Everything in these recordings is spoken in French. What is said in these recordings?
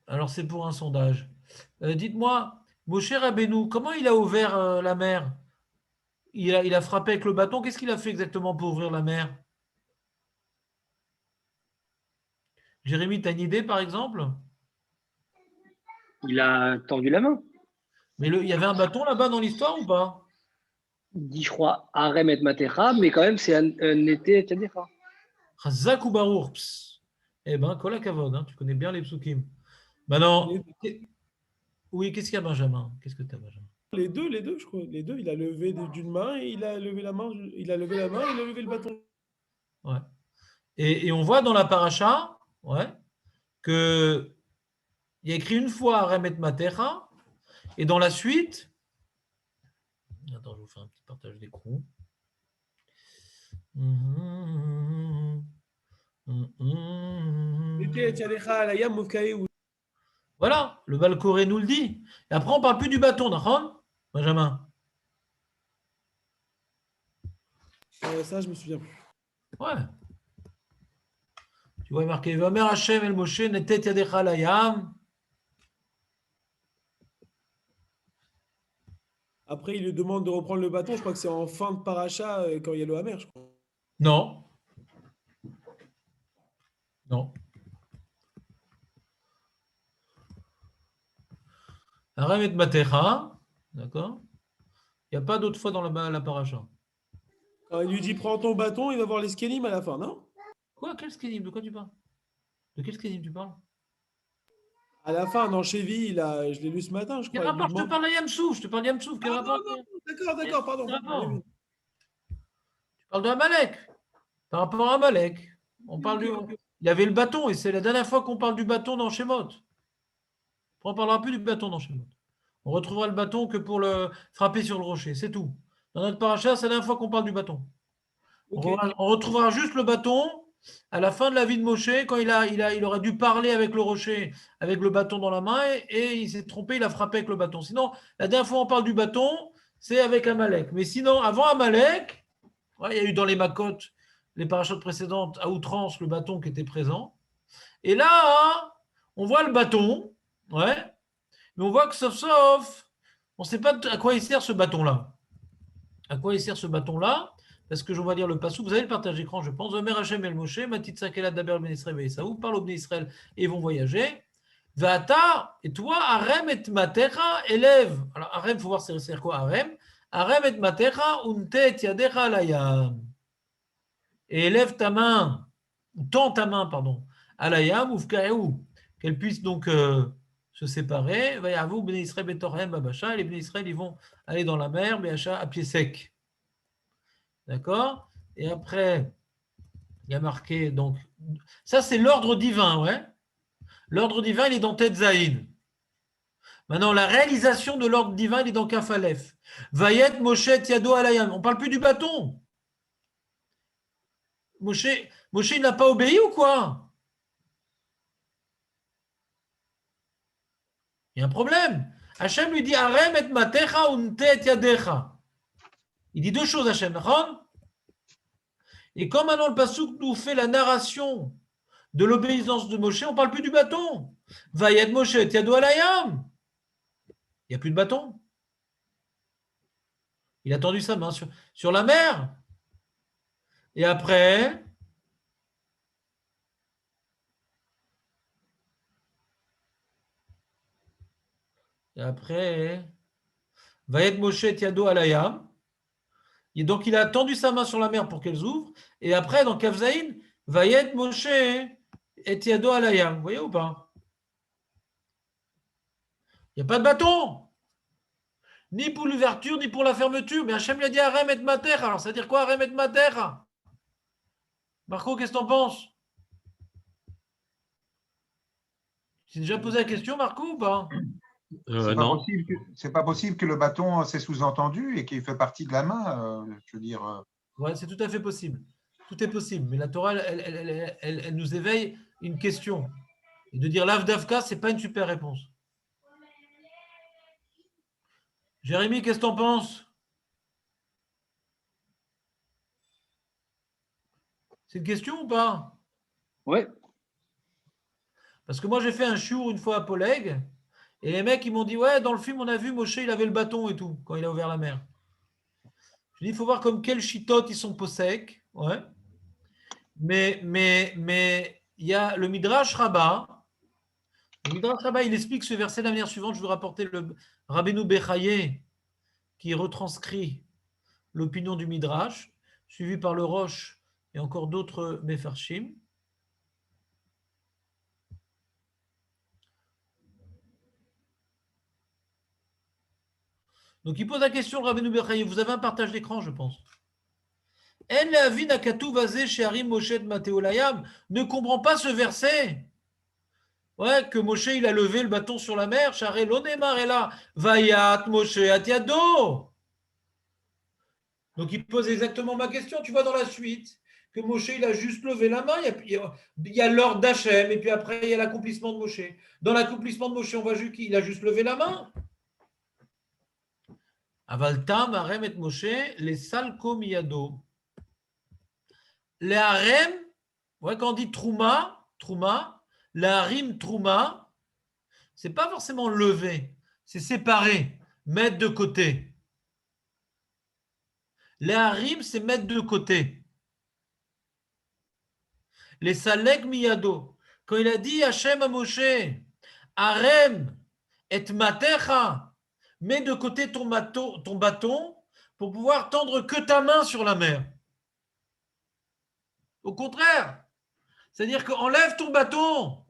Alors, c'est pour un sondage. Dites-moi, Moshe Rabbeinu, comment il a ouvert la mer? Il a frappé avec le bâton. Qu'est-ce qu'il a fait exactement pour ouvrir la mer? Jérémie, tu as une idée, par exemple? Il a tendu la main. Mais il y avait un bâton là-bas dans l'histoire ou pas? Il dit, je crois, Harem et Matera, mais quand même, c'est un été et Tchadira. Chazak ou Barour? Pss. Eh ben, kol hakavod, hein, tu connais bien les psukim. Maintenant, Les, oui, qu'est-ce qu'il y a, Benjamin? Qu'est-ce que tu as, Benjamin? les deux, je crois. Les deux, il a levé d'une main et il a levé la main. Il a levé la main et il a levé le bâton. Ouais. Et on voit dans la paracha, ouais, que il y a écrit une fois Remet Matecha, et dans la suite, attends, je vous fais un petit partage d'écran. Voilà, le Valcoré nous le dit. Et après, on ne parle plus du bâton, d'accord, Benjamin? Ça, je me souviens plus. Ouais. Tu vois marqué Vamer Hashem el Moshe netet yadecha layam. Après, il lui demande de reprendre le bâton. Je crois que c'est en fin de paracha quand il y a le Hammer, je crois. Non, non. Remet Matecha, d'accord. Il n'y a pas d'autre fois dans la paracha. Quand il lui dit prends ton bâton, il va voir les skenim à la fin, non? Quoi? Quel skenim? De quoi tu parles? De quel skenim tu parles? À la fin, dans Chevy, je l'ai lu ce matin, je Quel crois. Il lui rapport? Je te demande. parle de Yamsouf. Je te parle de Yamsouf. Quel Ah rapport? non, non, d'accord, Quel d'accord, pardon. Oui, rapport? oui. Tu parles de Amalek. Par rapport à Amalek. On parle Ok, du. ok. Il y avait le bâton et c'est la dernière fois qu'on parle du bâton dans Shemot. On ne parlera plus du bâton dans Shemot. On retrouvera le bâton que pour le frapper sur le rocher. C'est tout. Dans notre paracha, c'est la dernière fois qu'on parle du bâton. Ok. On retrouvera juste le bâton à la fin de la vie de Moshe, quand il aurait dû parler avec le rocher, avec le bâton dans la main, et il s'est trompé, il a frappé avec le bâton. Sinon, la dernière fois on parle du bâton, c'est avec Amalek. Mais sinon, avant Amalek, ouais, il y a eu dans les Makot, les parachutes précédentes, à outrance, le bâton qui était présent. Et là, on voit le bâton, ouais, mais on voit que sauf, on ne sait pas à quoi il sert ce bâton-là. À quoi il sert ce bâton-là? Parce que je vais lire le passou. Vous avez le partage d'écran, je pense. Omer Hashem el Moshe, Matitsa Kelat Daber Ben Israël Veïsaou, parle au Ben Israël et ils vont voyager. Vata, et toi, Arem et Matecha, élève. Alors, Arem, il faut voir c'est quoi Arem. Arem et Matecha, untet yadecha layam. Et élève ta main, tends ta main, pardon, à layam, oufkaeou, qu'elle puisse donc se séparer. Vayavou, Ben Israël Betorhem, Babasha, et les Ben Israël, ils vont aller dans la mer, Béacha, à pied sec. D'accord? Et après, il y a marqué, donc, ça c'est l'ordre divin, ouais. L'ordre divin, il est dans Tet Zaïn. Maintenant, la réalisation de l'ordre divin, il est dans Kaf Aleph. Vayet Moshe Yado Alayam. On ne parle plus du bâton. Moshe, il n'a pas obéi ou quoi? Il y a un problème. Hachem lui dit Arem et matecha untet yadecha. Il dit deux choses, Hachem. Et comme maintenant le Passouk nous fait la narration de l'obéissance de Moshe, on ne parle plus du bâton. Vayet Moshe Yado Alayam. Il n'y a plus de bâton. Il a tendu sa main sur la mer. Et après, va être Moshe Tiado Alayam. Et donc, il a tendu sa main sur la mer pour qu'elle s'ouvre. Et après, dans Kafzaïn, va être Moshe et Tiado Alayam. Vous voyez ou pas? Il n'y a pas de bâton. Ni pour l'ouverture, ni pour la fermeture. Mais Hachem lui a dit Arem et Mater. Alors, ça veut dire quoi, Arem et Mater? Marco, qu'est-ce que t'en penses? Tu t'es déjà posé la question, Marco, ou pas? Non. C'est pas possible que le bâton c'est sous-entendu et qu'il fait partie de la main. Je veux dire. Ouais, c'est tout à fait possible. Tout est possible. Mais la Torah, elle nous éveille une question. Et de dire l'Avdavka, ce n'est pas une super réponse. Jérémy, qu'est-ce que tu en penses? C'est une question ou pas? Ouais. Parce que moi, j'ai fait un chiour une fois à Poleg, et les mecs, ils m'ont dit, ouais, dans le film, on a vu Moshe, il avait le bâton et tout, quand il a ouvert la mer. Je dis, il faut voir comme quels chitotes ils sont possèques. Ouais. Mais il y a le Midrash Rabbah. Le Midrash Rabbah, il explique ce verset de la manière suivante. Je vais rapporter le Rabbeinu Bechaye qui retranscrit l'opinion du Midrash, suivi par le Roche et encore d'autres Mefarshim. Donc il pose la question, le Rabbeinu Bechaye. Vous avez un partage d'écran, je pense. En le'avin hakatuv hazeh she'arim Moshe et Mateo layam. Ne comprend pas ce verset. Ouais, que Moshe, il a levé le bâton sur la mer. Charé l'onemar est là. Vayat Moshe atiado. Donc il pose exactement ma question. Tu vois dans la suite que Moshe, il a juste levé la main. Il y a l'ordre d'Hachem et puis après, il y a l'accomplissement de Moshe. Dans l'accomplissement de Moshe, on voit juste qu'il a juste levé la main. Avaltam, Harem et Moshe, les salko miyado. Les harem, ouais, quand on dit trouma, les harim trouma, c'est pas forcément lever, c'est séparer, mettre de côté. Les harim, c'est mettre de côté. Les salek miyado, quand il a dit Hachem à Moshe, harem et matecha, mets de côté ton bâton pour pouvoir tendre que ta main sur la mer. Au contraire, c'est-à-dire qu'enlève ton bâton.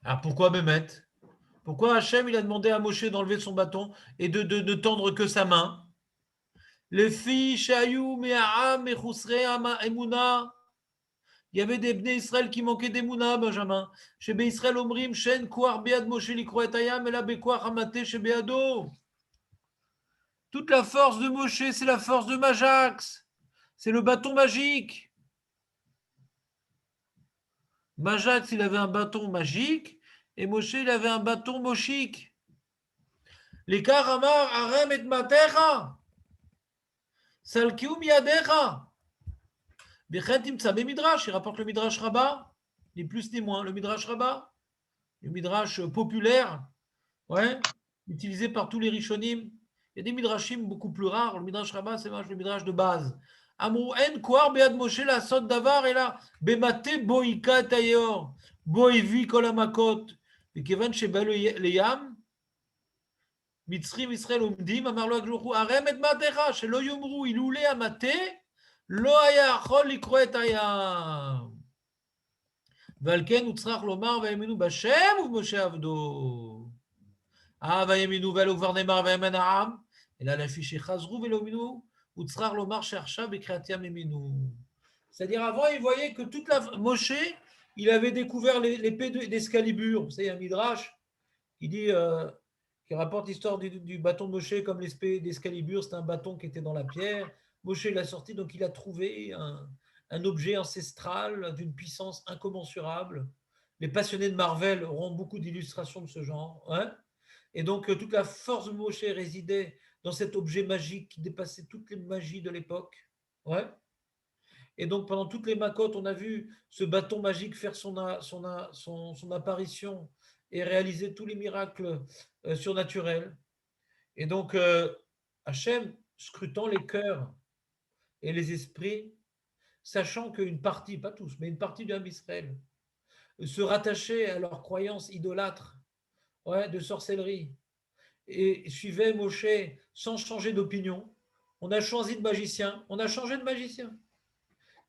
Alors pourquoi Mehmet? Pourquoi Hachem il a demandé à Moshe d'enlever son bâton et de tendre que sa main? Les filles, Shayou, Me'aham, Mechusre, Emouna. Il y avait des Bnei Israël qui manquaient d'Emouna, Benjamin. Chez Bé Israël, Omrim, Shen, Kouar, Bead, Moshe, Likroetayam, et la Bekouar, Hamate, chez Beado. Toute la force de Moshe, c'est la force de Majax. C'est le bâton magique. Majax, il avait un bâton magique et Moshe, il avait un bâton mochique. Les Karamar, Arem et Matecha. Salkium Yadecha. Bechetim Tsabe Midrash, il rapporte le Midrash Rabbah, ni plus ni moins. Le Midrash Rabbah, le Midrash populaire, ouais, utilisé par tous les Rishonim. Il y a des Midrashim beaucoup plus rares. Le Midrash Rabbah, c'est le Midrash de base. Amrou en koar bead Moshe la sot davar et la bemate boika tayor boivi kolamakot vekevan sheba leyam mitzrim Israël omdim amar lo akjouchu arem et matecha shelo yomru ilule amate lo haya achol likro et hayam valken utzrach lomar vayeminu bashem uvmoshe avdo vayeminu velo kvar nemar vayemen ha'am et là la fiche chazru velo minu. C'est-à-dire avant, il voyait que toute la Moshe, il avait découvert l'épée d'Excalibur. Vous savez, il y a un Midrash qui dit, qui rapporte l'histoire du bâton de Moshe comme l'épée d'Excalibur. C'est un bâton qui était dans la pierre. Moshe l'a sorti, donc il a trouvé un objet ancestral d'une puissance incommensurable. Les passionnés de Marvel auront beaucoup d'illustrations de ce genre. Hein, et donc toute la force de Moshe résidait dans cet objet magique qui dépassait toutes les magies de l'époque. Ouais. Et donc, pendant toutes les makotes, on a vu ce bâton magique faire son apparition et réaliser tous les miracles surnaturels. Et donc, Hachem, scrutant les cœurs et les esprits, sachant qu'une partie, pas tous, mais une partie du Ham Israël, se rattachait à leurs croyances idolâtres, ouais, de sorcellerie, et suivait Moshe sans changer d'opinion. On a choisi de magicien, on a changé de magicien.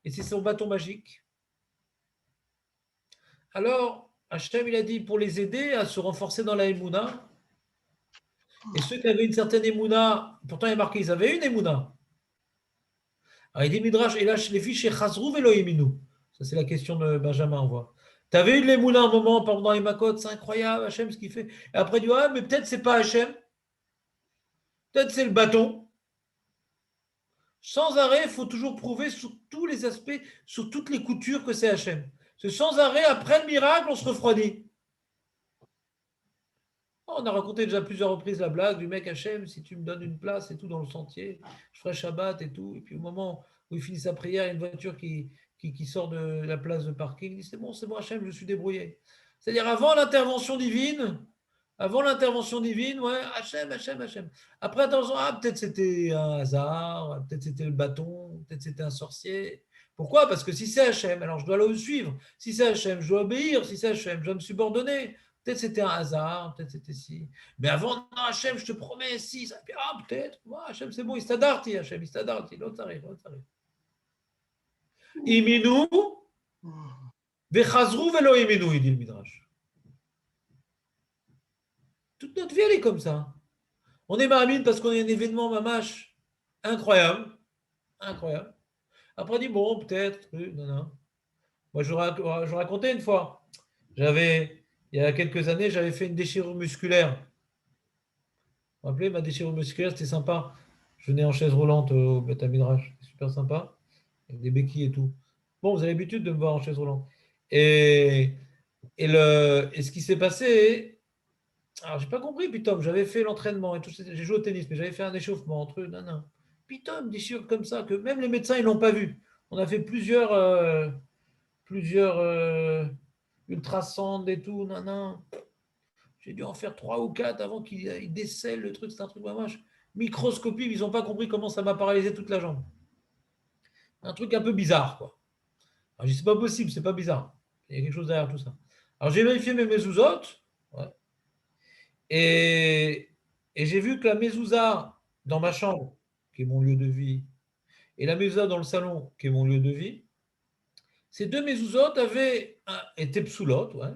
Et c'est son bâton magique. Alors, Hachem, il a dit pour les aider à se renforcer dans la Emouna. Et ceux qui avaient une certaine Emouna, pourtant il y a marqué, ils avaient une Emouna. Alors il dit Midrash, et là, les filles chez Chazrou velo yeminu. Ça, c'est la question de Benjamin, on voit. Tu avais eu de l'Emouna un moment pendant les Makot, c'est incroyable, Hachem, ce qu'il fait. Et après, il dit, mais peut-être c'est pas Hachem. Peut-être c'est le bâton. Sans arrêt, il faut toujours prouver sur tous les aspects, sur toutes les coutures que c'est Hachem. C'est sans arrêt, après le miracle, on se refroidit. On a raconté déjà plusieurs reprises la blague du mec Hachem, si tu me donnes une place et tout dans le sentier, je ferai Shabbat et tout. Et puis au moment où il finit sa prière, il y a une voiture qui qui sort de la place de parking. Il dit c'est bon, Hachem, je suis débrouillé. C'est-à-dire avant l'intervention divine, ouais, Hachem, Hachem, Hachem. Après, attention, peut-être c'était un hasard, peut-être c'était le bâton, peut-être c'était un sorcier. Pourquoi? Parce que si c'est Hachem, alors je dois le suivre. Si c'est Hachem, je dois obéir. Si c'est Hachem, je dois me subordonner. Peut-être c'était un hasard, peut-être c'était si. Mais avant, non, Hachem, je te promets, si. Ça... peut-être. Hachem, c'est bon, il s'adarti, Hachem, il s'adarti. L'autre arrive, l'autre arrive. Iminu, vechazru velo iminu, il dit le Midrash. Toute notre vie, elle est comme ça. On est mahamine parce qu'on a un événement mamache incroyable. Incroyable. Après, on dit, bon, peut-être, non. Moi, je vous racontais une fois. Il y a quelques années, j'avais fait une déchirure musculaire. Vous vous rappelez, ma déchirure musculaire, c'était sympa. Je venais en chaise roulante au Beth Midrash. C'était super sympa. Avec des béquilles et tout. Bon, vous avez l'habitude de me voir en chaise roulante. Et ce qui s'est passé, alors j'ai pas compris, Pitom, j'avais fait l'entraînement et tout, j'ai joué au tennis, mais j'avais fait un échauffement entre eux, non. Pitom, déchirure comme ça, que même les médecins, ils l'ont pas vu. On a fait plusieurs ultrasondes et tout, non. J'ai dû en faire 3 ou 4 avant qu'ils décèlent le truc, c'est un truc vache. Microscopique, ils n'ont pas compris comment ça m'a paralysé toute la jambe. Un truc un peu bizarre, quoi. Alors, je dis, c'est pas possible, c'est pas bizarre. Il y a quelque chose derrière tout ça. Alors, j'ai vérifié mes mezouzotes, ouais. Et j'ai vu que la mezouza dans ma chambre, qui est mon lieu de vie, et la mezouza dans le salon, qui est mon lieu de vie, ces deux mezouzotes étaient psoulotes, ouais.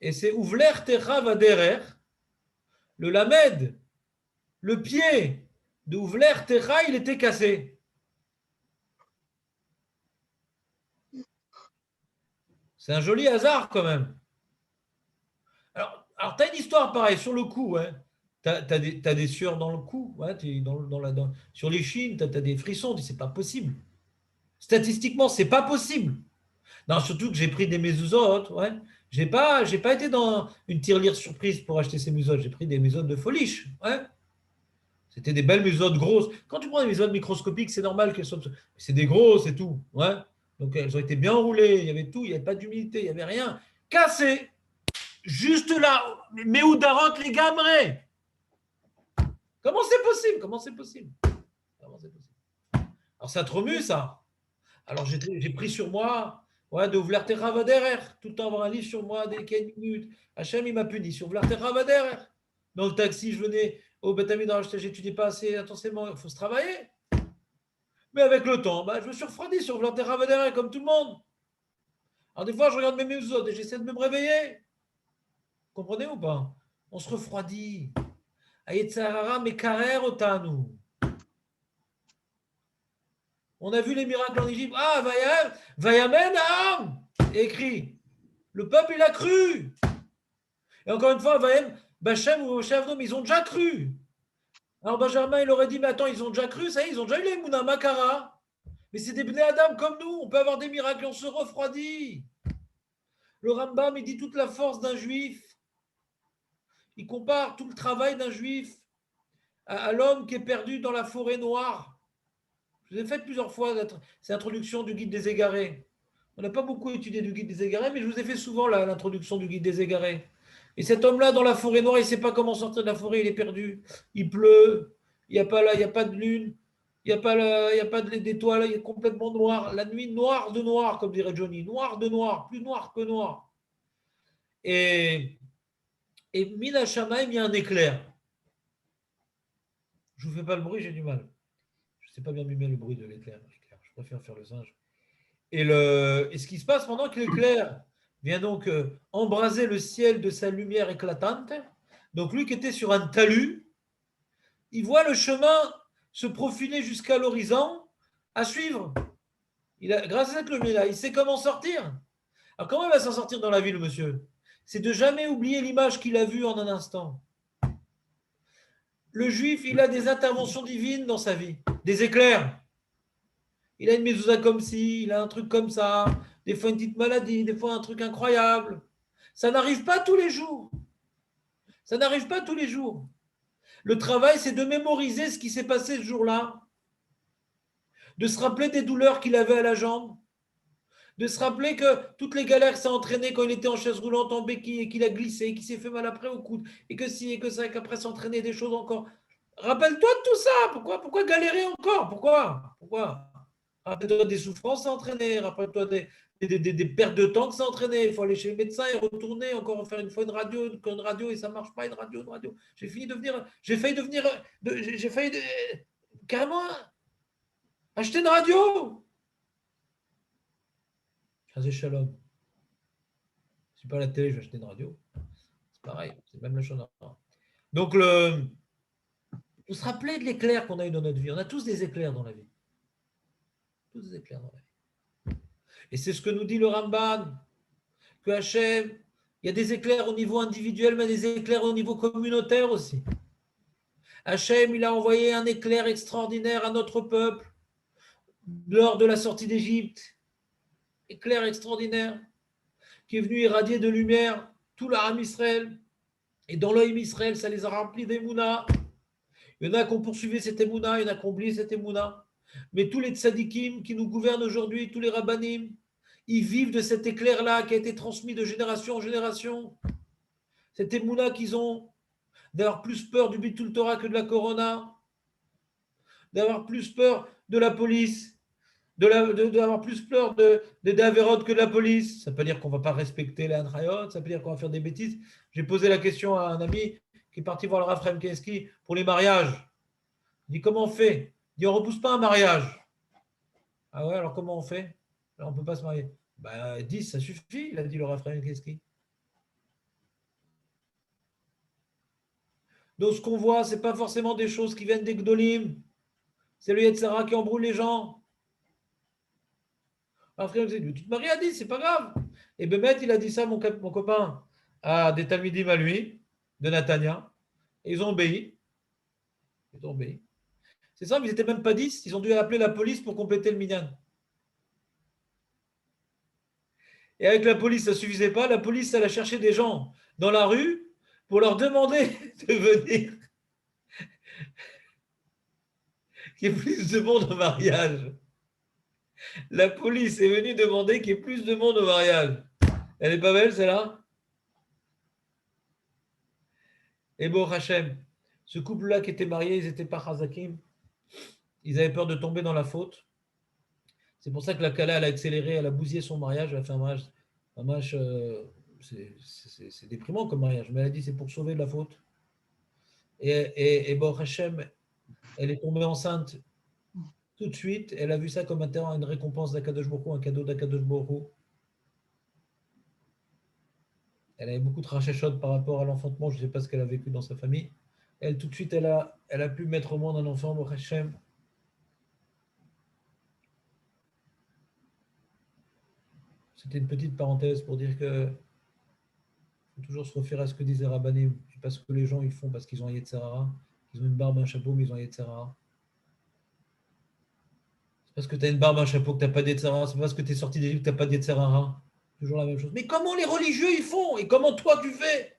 Et c'est Ouvler Techa Vaderer, le lamed, le pied de Ouvler Techa, il était cassé. C'est un joli hasard quand même. Alors tu as une histoire pareille sur le cou. Hein. Tu as des sueurs dans le cou. Ouais, sur les chines, tu as des frissons. C'est pas possible. Statistiquement, c'est pas possible. Non, surtout que j'ai pris des mezouzotes. Ouais. J'ai pas été dans une tirelire surprise pour acheter ces mezouzotes. J'ai pris des mezouzotes de foliche. Ouais. C'était des belles mezouzotes grosses. Quand tu prends des mezouzotes microscopiques, c'est normal qu'elles soient. C'est des grosses et tout. Ouais. Donc elles ont été bien roulées. Il y avait tout. Il n'y avait pas d'humidité. Il n'y avait rien. Cassé. Juste là. Mais où Darot les gamrés? Comment c'est possible? Alors ça te remue, ça. Alors j'ai pris sur moi. Ouais, de Ouvler Techa Vaderer. Tout le temps avoir un livre sur moi dès quelques minutes. Hachem, il m'a puni sur Ouvler Techa Vaderer. Dans le taxi, je venais au Beth Midrash, j'étudiais pas assez intensément, il faut se travailler. Mais avec le temps, je me suis refroidi sur Ouvler Techa Vaderer comme tout le monde. Alors des fois, je regarde mes mezouzotes et j'essaie de me réveiller. Vous comprenez ou pas? On se refroidit. Ayetzarara mekarer otanu. On a vu les miracles en Égypte. Ah, Vayamen Aham, écrit. Le peuple, il a cru. Et encore une fois, Vayem, Bachem ou Shavdom, ils ont déjà cru. Alors Benjamin, il aurait dit, mais attends, ils ont déjà cru, ça y est, ils ont déjà eu les Mouna Makara. Mais c'est des Bnei Adam comme nous, on peut avoir des miracles, on se refroidit. Le Rambam, il dit toute la force d'un juif. Il compare tout le travail d'un juif à l'homme qui est perdu dans la forêt noire. Je vous ai fait plusieurs fois cette introduction du guide des égarés. On n'a pas beaucoup étudié du guide des égarés, mais je vous ai fait souvent l'introduction du guide des égarés. Et cet homme-là, dans la forêt noire, il ne sait pas comment sortir de la forêt, il est perdu. Il pleut, il n'y a pas de lune, il n'y a pas d'étoiles, il est complètement noir. La nuit, noire de noir, comme dirait Johnny, noir de noir, plus noir que noir. Et Mina Shamaim, il y a un éclair. Je ne vous fais pas le bruit, j'ai du mal. Je ne sais pas bien mimer le bruit de l'éclair. Je préfère faire le singe. Et ce qui se passe pendant que l'éclair vient donc embraser le ciel de sa lumière éclatante, donc lui qui était sur un talus, il voit le chemin se profiler jusqu'à l'horizon à suivre. Grâce à cette lumière-là, il sait comment sortir. Alors comment il va s'en sortir dans la vie, le monsieur? C'est de jamais oublier l'image qu'il a vue en un instant. Le juif, il a des interventions divines dans sa vie, des éclairs. Il a une mezouza comme ci, il a un truc comme ça, des fois une petite maladie, des fois un truc incroyable. Ça n'arrive pas tous les jours. Le travail, c'est de mémoriser ce qui s'est passé ce jour-là, de se rappeler des douleurs qu'il avait à la jambe, De se rappeler que toutes les galères que ça a entraîné quand il était en chaise roulante, en béquille, et qu'il a glissé, et qu'il s'est fait mal après au coude, et que si, et que ça, et qu'après s'entraîner des choses encore. Rappelle-toi de tout ça. Pourquoi galérer encore? Pourquoi? Rappelle-toi des souffrances à entraîner. Rappelle-toi des pertes de temps que ça a entraîné. Il faut aller chez le médecin et retourner, encore faire une fois une radio et ça ne marche pas, une radio. J'ai failli carrément acheter une radio. Chazé Shalom. Je suis pas à la télé, je vais acheter une radio. C'est pareil, c'est même la chose. Donc, il faut se rappeler de l'éclair qu'on a eu dans notre vie. On a tous des éclairs dans la vie. Tous des éclairs dans la vie. Et c'est ce que nous dit le Ramban, que Hachem, il y a des éclairs au niveau individuel, mais des éclairs au niveau communautaire aussi. Hachem, il a envoyé un éclair extraordinaire à notre peuple lors de la sortie d'Égypte. Éclair extraordinaire qui est venu irradier de lumière tout l'Aram Israël. Et dans l'œil Israël, ça les a remplis d'émouna. Il y en a qui ont poursuivi cette émouna, il y en a qui ont oublié cette émouna. Mais tous les tzadikim qui nous gouvernent aujourd'hui, tous les rabbanim, ils vivent de cet éclair-là qui a été transmis de génération en génération. Cette émouna qu'ils ont, d'avoir plus peur du Bitul Torah que de la Corona, d'avoir plus peur de la police, d'avoir plus peur des Averot que de la police. Ça ne veut pas dire qu'on ne va pas respecter les Hanrayot, ça veut dire qu'on va faire des bêtises. J'ai posé la question à un ami qui est parti voir le Rav Chaim Kanievski pour les mariages. Il dit comment on fait? Il dit on ne repousse pas un mariage. Ah ouais, alors comment on fait? Alors, on ne peut pas se marier. 10, ça suffit, il a dit le Rav Chaim Kanievski. Donc ce qu'on voit, ce n'est pas forcément des choses qui viennent des Gdolim. C'est le Yetzara qui embrouille les gens. Après, il dit, tu te maries à 10, c'est pas grave. Et Bémet, il a dit ça, mon copain, à des Talmidim à lui, de Natania. Et ils ont obéi. C'est ça, mais ils n'étaient même pas 10. Ils ont dû appeler la police pour compléter le minyan. Et avec la police, ça ne suffisait pas. La police, elle a cherché des gens dans la rue pour leur demander de venir. Qu'il y ait plus de monde au mariage. La police est venue demander qu'il y ait plus de monde au mariage. Elle n'est pas belle, celle-là? Et bon, Hachem, ce couple-là qui était marié, ils n'étaient pas chazakim. Ils avaient peur de tomber dans la faute. C'est pour ça que la Kala, elle a accéléré, elle a bousillé son mariage, elle a fait un mariage, c'est déprimant comme mariage, mais elle a dit c'est pour sauver de la faute. Et bon, Hachem, elle est tombée enceinte tout de suite. Elle a vu ça comme une récompense d'Akadosh Baruch Hu, un cadeau d'Akadosh Baruch Hu. Elle avait beaucoup de rachachot par rapport à l'enfantement. Je ne sais pas ce qu'elle a vécu dans sa famille. Elle, tout de suite, elle a pu mettre au monde un enfant, Baruch Hashem. C'était une petite parenthèse pour dire que faut toujours se refaire à ce que disait Rabbanim. C'est pas ce que les gens ils font parce qu'ils ont un Yetzirah, ils ont une barbe, un chapeau, mais ils ont un Yetzirah. C'est parce que tu as une barbe, un chapeau que tu n'as pas d'Yetzirah. C'est pas parce que tu es sorti d'Égypte que tu n'as pas d'Yetzirah. Toujours la même chose. Mais comment les religieux ils font? Et comment toi tu fais?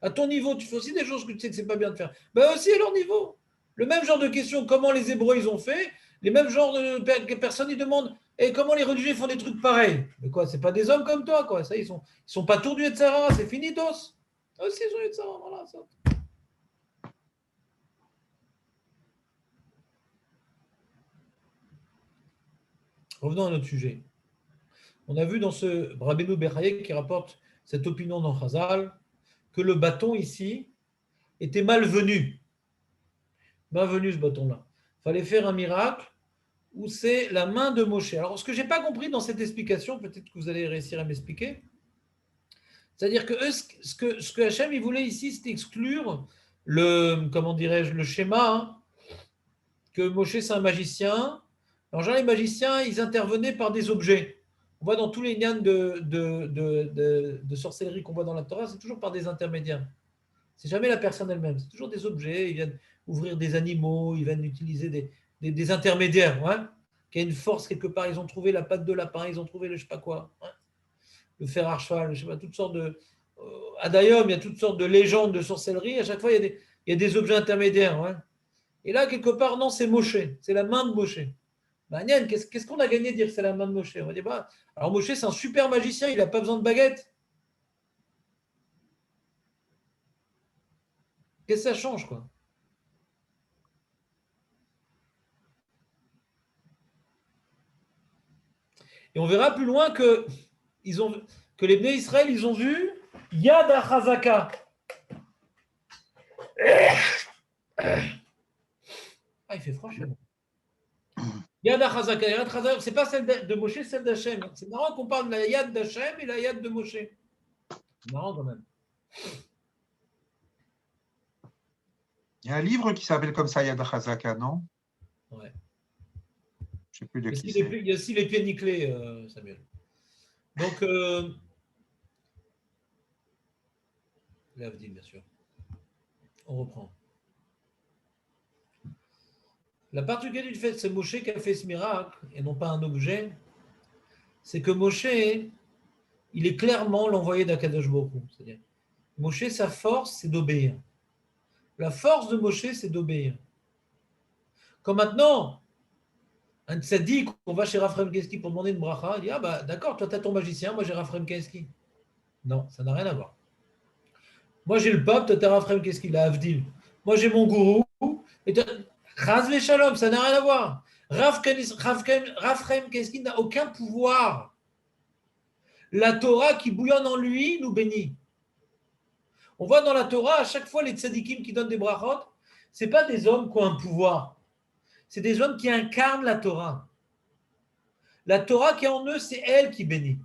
À ton niveau, tu fais aussi des choses que tu sais que c'est pas bien de faire. Aussi à leur niveau. Le même genre de questions, comment les Hébreux ils ont fait, les mêmes genres de personnes ils demandent et comment les religieux font des trucs pareils. Mais quoi, c'est pas des hommes comme toi, quoi. Ça, ils sont pas tours du Yetzirah, c'est fini, tous. Aussi, ils ont Yetzirah, voilà ça. Revenons à notre sujet. On a vu dans ce Rabbeinu Bechaye qui rapporte cette opinion dans Chazal que le bâton ici était malvenu. Malvenu ce bâton-là. Il fallait faire un miracle où c'est la main de Moshe. Alors, ce que je n'ai pas compris dans cette explication, peut-être que vous allez réussir à m'expliquer, c'est-à-dire que ce que Hachem il voulait ici, c'est exclure le schéma, que Moshe c'est un magicien. En général, les magiciens, ils intervenaient par des objets. On voit dans tous les nyan de sorcellerie qu'on voit dans la Torah, c'est toujours par des intermédiaires. C'est jamais la personne elle-même, c'est toujours des objets, ils viennent ouvrir des animaux, ils viennent utiliser des intermédiaires, qui a une force quelque part, ils ont trouvé la patte de lapin, ils ont trouvé le je sais pas quoi, le fer à cheval, je sais pas, toutes sortes de... Adayom, il y a toutes sortes de légendes de sorcellerie, à chaque fois il y a des objets intermédiaires. Et là, quelque part, non, c'est Moshe, c'est la main de Moshe. Nian, qu'est-ce qu'on a gagné de dire que c'est la main de Moshe? On va dire, alors Moshe, c'est un super magicien, il n'a pas besoin de baguette. Qu'est-ce que ça change, quoi? Et on verra plus loin que les Bnei Israël, ils ont vu Yad HaChazaka. Il fait froid chez moi. Yad HaChazaka. Yad HaChazaka, c'est pas celle de Moshe, c'est celle d'Hachem. C'est marrant qu'on parle de la Yad d'Hachem et la Yad de Moshe. C'est marrant quand même. Il y a un livre qui s'appelle comme ça, Yad HaChazaka, non? Ouais. Je ne sais plus de qui Il c'est. y a aussi les pieds nickelés, Samuel. Donc, l'Avdil, bien sûr. On reprend. La particularité du fait que c'est Moshe qui a fait ce miracle et non pas un objet, c'est que Moshe, il est clairement l'envoyé d'Akadosh Baruch Hu. C'est-à-dire, Moshe, sa force, c'est d'obéir. La force de Moshe, c'est d'obéir. Quand maintenant, un tzaddik, on va chez Raphaël Keski pour demander une bracha, il dit, d'accord, toi tu as ton magicien, moi j'ai Raphaël Keski. Non, ça n'a rien à voir. Moi j'ai le pape, toi tu as Raphaël Keski, la Avdil. Moi j'ai mon gourou, et Chaz Shalom, ça n'a rien à voir. Raphaël Keski n'a aucun pouvoir. La Torah qui bouillonne en lui nous bénit. On voit dans la Torah, à chaque fois, les tzadikim qui donnent des brachot, ce n'est pas des hommes qui ont un pouvoir. C'est des hommes qui incarnent la Torah. La Torah qui est en eux, c'est elle qui bénit.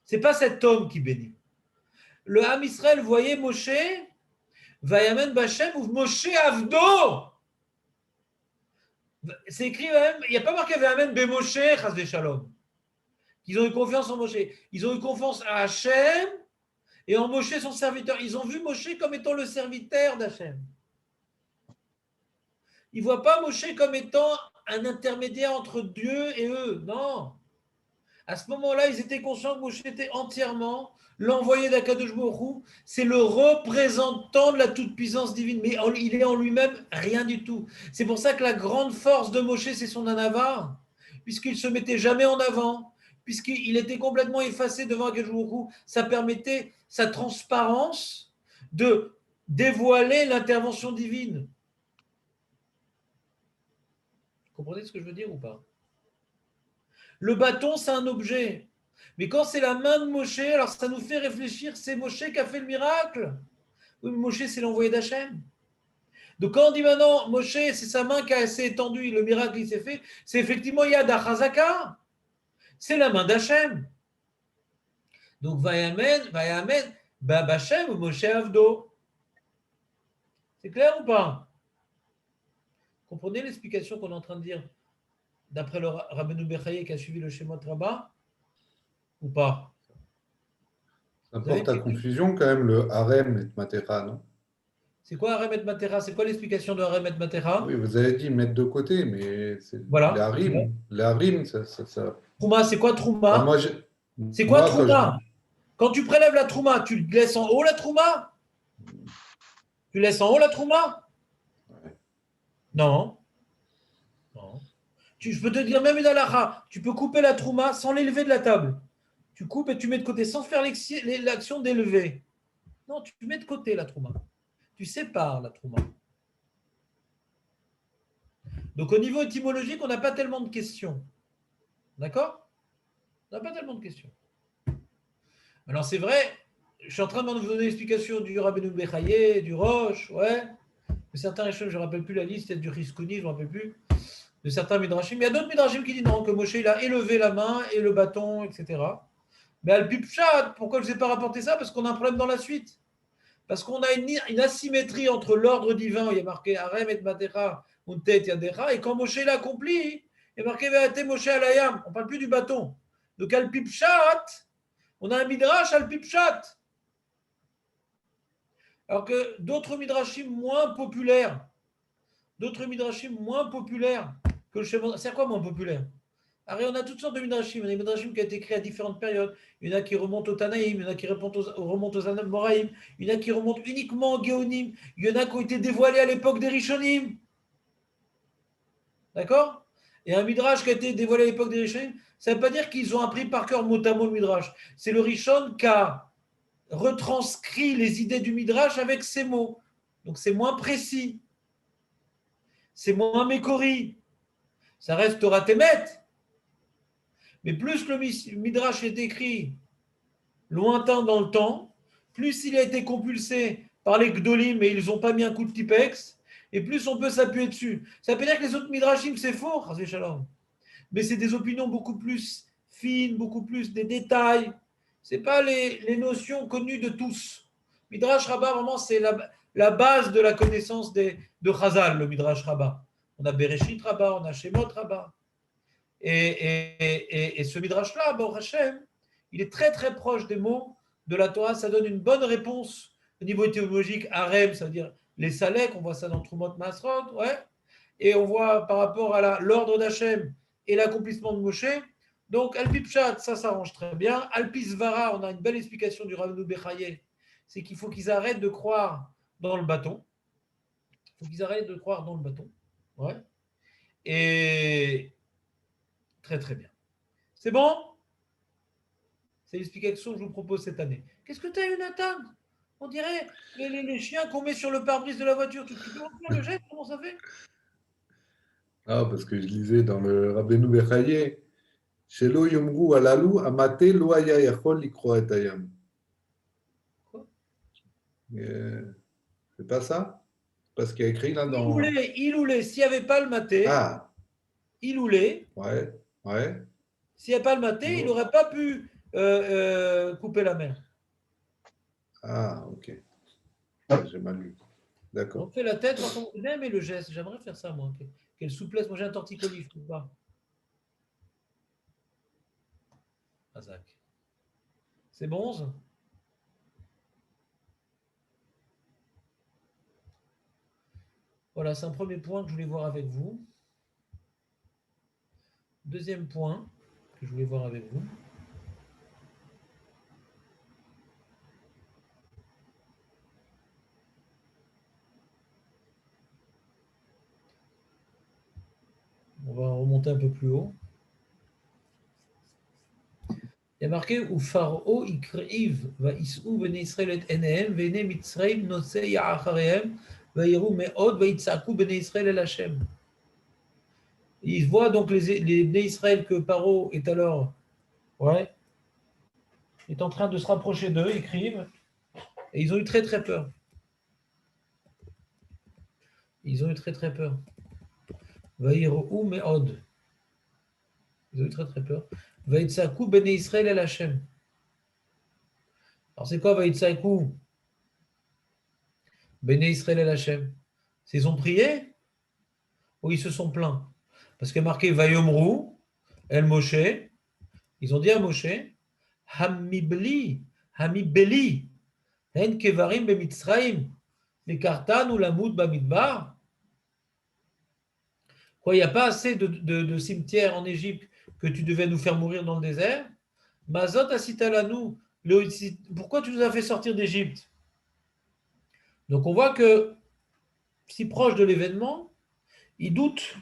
Ce n'est pas cet homme qui bénit. Le Ham Israël voyait Moshe, Vayamen Bachem ou Moshe Avdo. C'est écrit même, il n'y a pas marqué Vayamen Bemoshe, Chas Shalom. Ils ont eu confiance en Moshe. Ils ont eu confiance à Hachem et en Moshe, son serviteur. Ils ont vu Moshe comme étant le serviteur d'Hachem. Ils ne voient pas Moshe comme étant un intermédiaire entre Dieu et eux. Non. À ce moment-là, ils étaient conscients que Moshe était entièrement l'envoyé d'Akadosh Baruch Hu. C'est le représentant de la toute-puissance divine. Mais il est en lui-même rien du tout. C'est pour ça que la grande force de Moshe, c'est son anavar, puisqu'il ne se mettait jamais en avant, puisqu'il était complètement effacé devant Akadosh Baruch Hu. Ça permettait sa transparence de dévoiler l'intervention divine. Vous comprenez ce que je veux dire ou pas? Le bâton, c'est un objet. Mais quand c'est la main de Moshe, alors ça nous fait réfléchir, c'est Moshe qui a fait le miracle. Oui, mais Moshe, c'est l'envoyé d'Hachem. Donc quand on dit maintenant, Moshe, c'est sa main qui s'est étendue, le miracle qui s'est fait, c'est effectivement Yad HaChazaka. C'est la main d'Hachem. Donc, Vayamen, Bachem ou Moshe Avdo. C'est clair ou pas? Comprenez l'explication qu'on est en train de dire d'après le Rabbeinu Bechaye qui a suivi le schéma de Rabat ou pas? Ça porte à confusion quand même le harem et Matera, non? C'est quoi harem et Matera? C'est quoi l'explication de harem et Matera? Oui, vous avez dit mettre de côté, mais c'est voilà. Les harim, ça... Trouma, c'est quoi Trouma? Enfin, c'est quoi Trouma? Quand tu prélèves la Trouma, tu laisses en haut la Trouma? Tu laisses en haut la Trouma? Ouais. Non. Je peux te dire même une halakha, tu peux couper la Trouma sans l'élever de la table. Tu coupes et tu mets de côté sans faire l'action d'élever. Non, tu mets de côté la Trouma. Tu sépares la Trouma. Donc au niveau étymologique, on n'a pas tellement de questions. D'accord? On n'a pas tellement de questions. Alors c'est vrai, je suis en train de vous donner l'explication du Rabbeinu Bechaye, du Roche, ouais. De certains Réchons, je ne me rappelle plus la liste, il y a du Riskouni, je ne me rappelle plus. De certains Midrashim. Il y a d'autres Midrashim qui disent non, que Moshe il a élevé la main et le bâton, etc. Mais Al-Pipchat, pourquoi je ne vous ai pas rapporté ça? Parce qu'on a un problème dans la suite. Parce qu'on a une asymétrie entre l'ordre divin, où il y a marqué Harem et Matera, Untet Yadecha, et quand Moshe l'a accompli, il y a marqué Ve'ate Moshe Alayam. On ne parle plus du bâton. Donc Al-Pipchat, on a un Midrash Al-Pipchat. Alors que d'autres Midrashim moins populaires, que le schéma. C'est quoi moins populaire? Alors, on a toutes sortes de Midrashim. Il y a des Midrashim qui ont été créés à différentes périodes. Il y en a qui remontent au Tanaïm, il y en a qui remontent aux Amoraïm, il y en a qui remontent uniquement au Géonim, il y en a qui ont été dévoilés à l'époque des Rishonim. D'accord? Et un Midrash qui a été dévoilé à l'époque des Rishonim, ça ne veut pas dire qu'ils ont appris par cœur mot à mot le Midrash. C'est le Rishon qui a retranscrit les idées du Midrash avec ses mots. Donc c'est moins précis. C'est moins mécori. Ça reste Torah Temet. Mais plus le Midrash est écrit lointain dans le temps, plus il a été compulsé par les Gdolim, mais ils n'ont pas mis un coup de tipex, et plus on peut s'appuyer dessus. Ça veut dire que les autres Midrashim, c'est faux, mais c'est des opinions beaucoup plus fines, beaucoup plus des détails. Ce n'est pas les notions connues de tous. Midrash Rabbah, vraiment, c'est la base de la connaissance de Chazal, le Midrash Rabbah. On a Bereshit Rabbah, on a Shemot Rabbah. Et ce Midrash-là, Baruch Hashem, il est très très proche des mots de la Torah. Ça donne une bonne réponse au niveau étymologique. Harem, ça veut dire les Salek, on voit ça dans Trumot Masrod, ouais. Et on voit par rapport à l'ordre d'Hachem et l'accomplissement de Moshe. Donc, Alpipchat, ça s'arrange très bien. Alpisvara, on a une belle explication du Rabbeinu Bechaye. C'est qu'il faut qu'ils arrêtent de croire dans le bâton. Il faut qu'ils arrêtent de croire dans le bâton. Ouais. Et très très bien. C'est bon? C'est l'explication que je vous propose cette année. Qu'est-ce que tu as eu, Nathan? On dirait les chiens qu'on met sur le pare-brise de la voiture. Tu peux faire le geste? Comment ça fait? Ah, parce que je lisais dans le Rabbeinu Bechaye, Shelo Yomru Alalu Amate Lo Haya Yachol Likro Et Hayam. Quoi? C'est pas ça? Parce qu'il y a écrit là dans. Il ou les, s'il n'y avait pas le maté, Ah, il ou les, ouais, ouais. s'il n'y a pas le maté, il n'aurait pas pu couper la mer. Ah, ok. J'ai mal lu. On D'accord. fait la tête, quand on aime le geste. J'aimerais faire ça, moi. Quelle souplesse. Moi, j'ai un torticolis, je ne pas. Azak. C'est bon, ça? Voilà, c'est un premier point que je voulais voir avec vous. Deuxième point que je voulais voir avec vous. On va remonter un peu plus haut. Il y a marqué où Pharaon ikriv va isou bnei Israël et enehem ve'ene Mitzrayim nosei ya'acharehem va'iru me'od va'itzaku bnei Israël el Hashem. Il voit donc les bnei Israël que Paro est alors est en train de se rapprocher d'eux, écrivent, et ils ont eu très très peur. Ils ont eu très très peur. Va'iru me'od. Ils ont eu très très peur. Vaitzaku bnei Israël el Hashem. Alors c'est quoi Vaitzaku bnei Israël el Hashem? C'est ils ont prié ou ils se sont plaints? Parce qu'il y a marqué Vayomru el Moshe. Ils ont dit à Moshe Hamibli, Hamibeli, Hen kevarim bemitzraim, lekartan ou lamud bamidbar. Quoi, il n'y a pas assez de cimetières en Égypte que tu devais nous faire mourir dans le désert? Mazot asitalanu, pourquoi tu nous as fait sortir d'Égypte? Donc on voit que, si proche de l'événement, il doute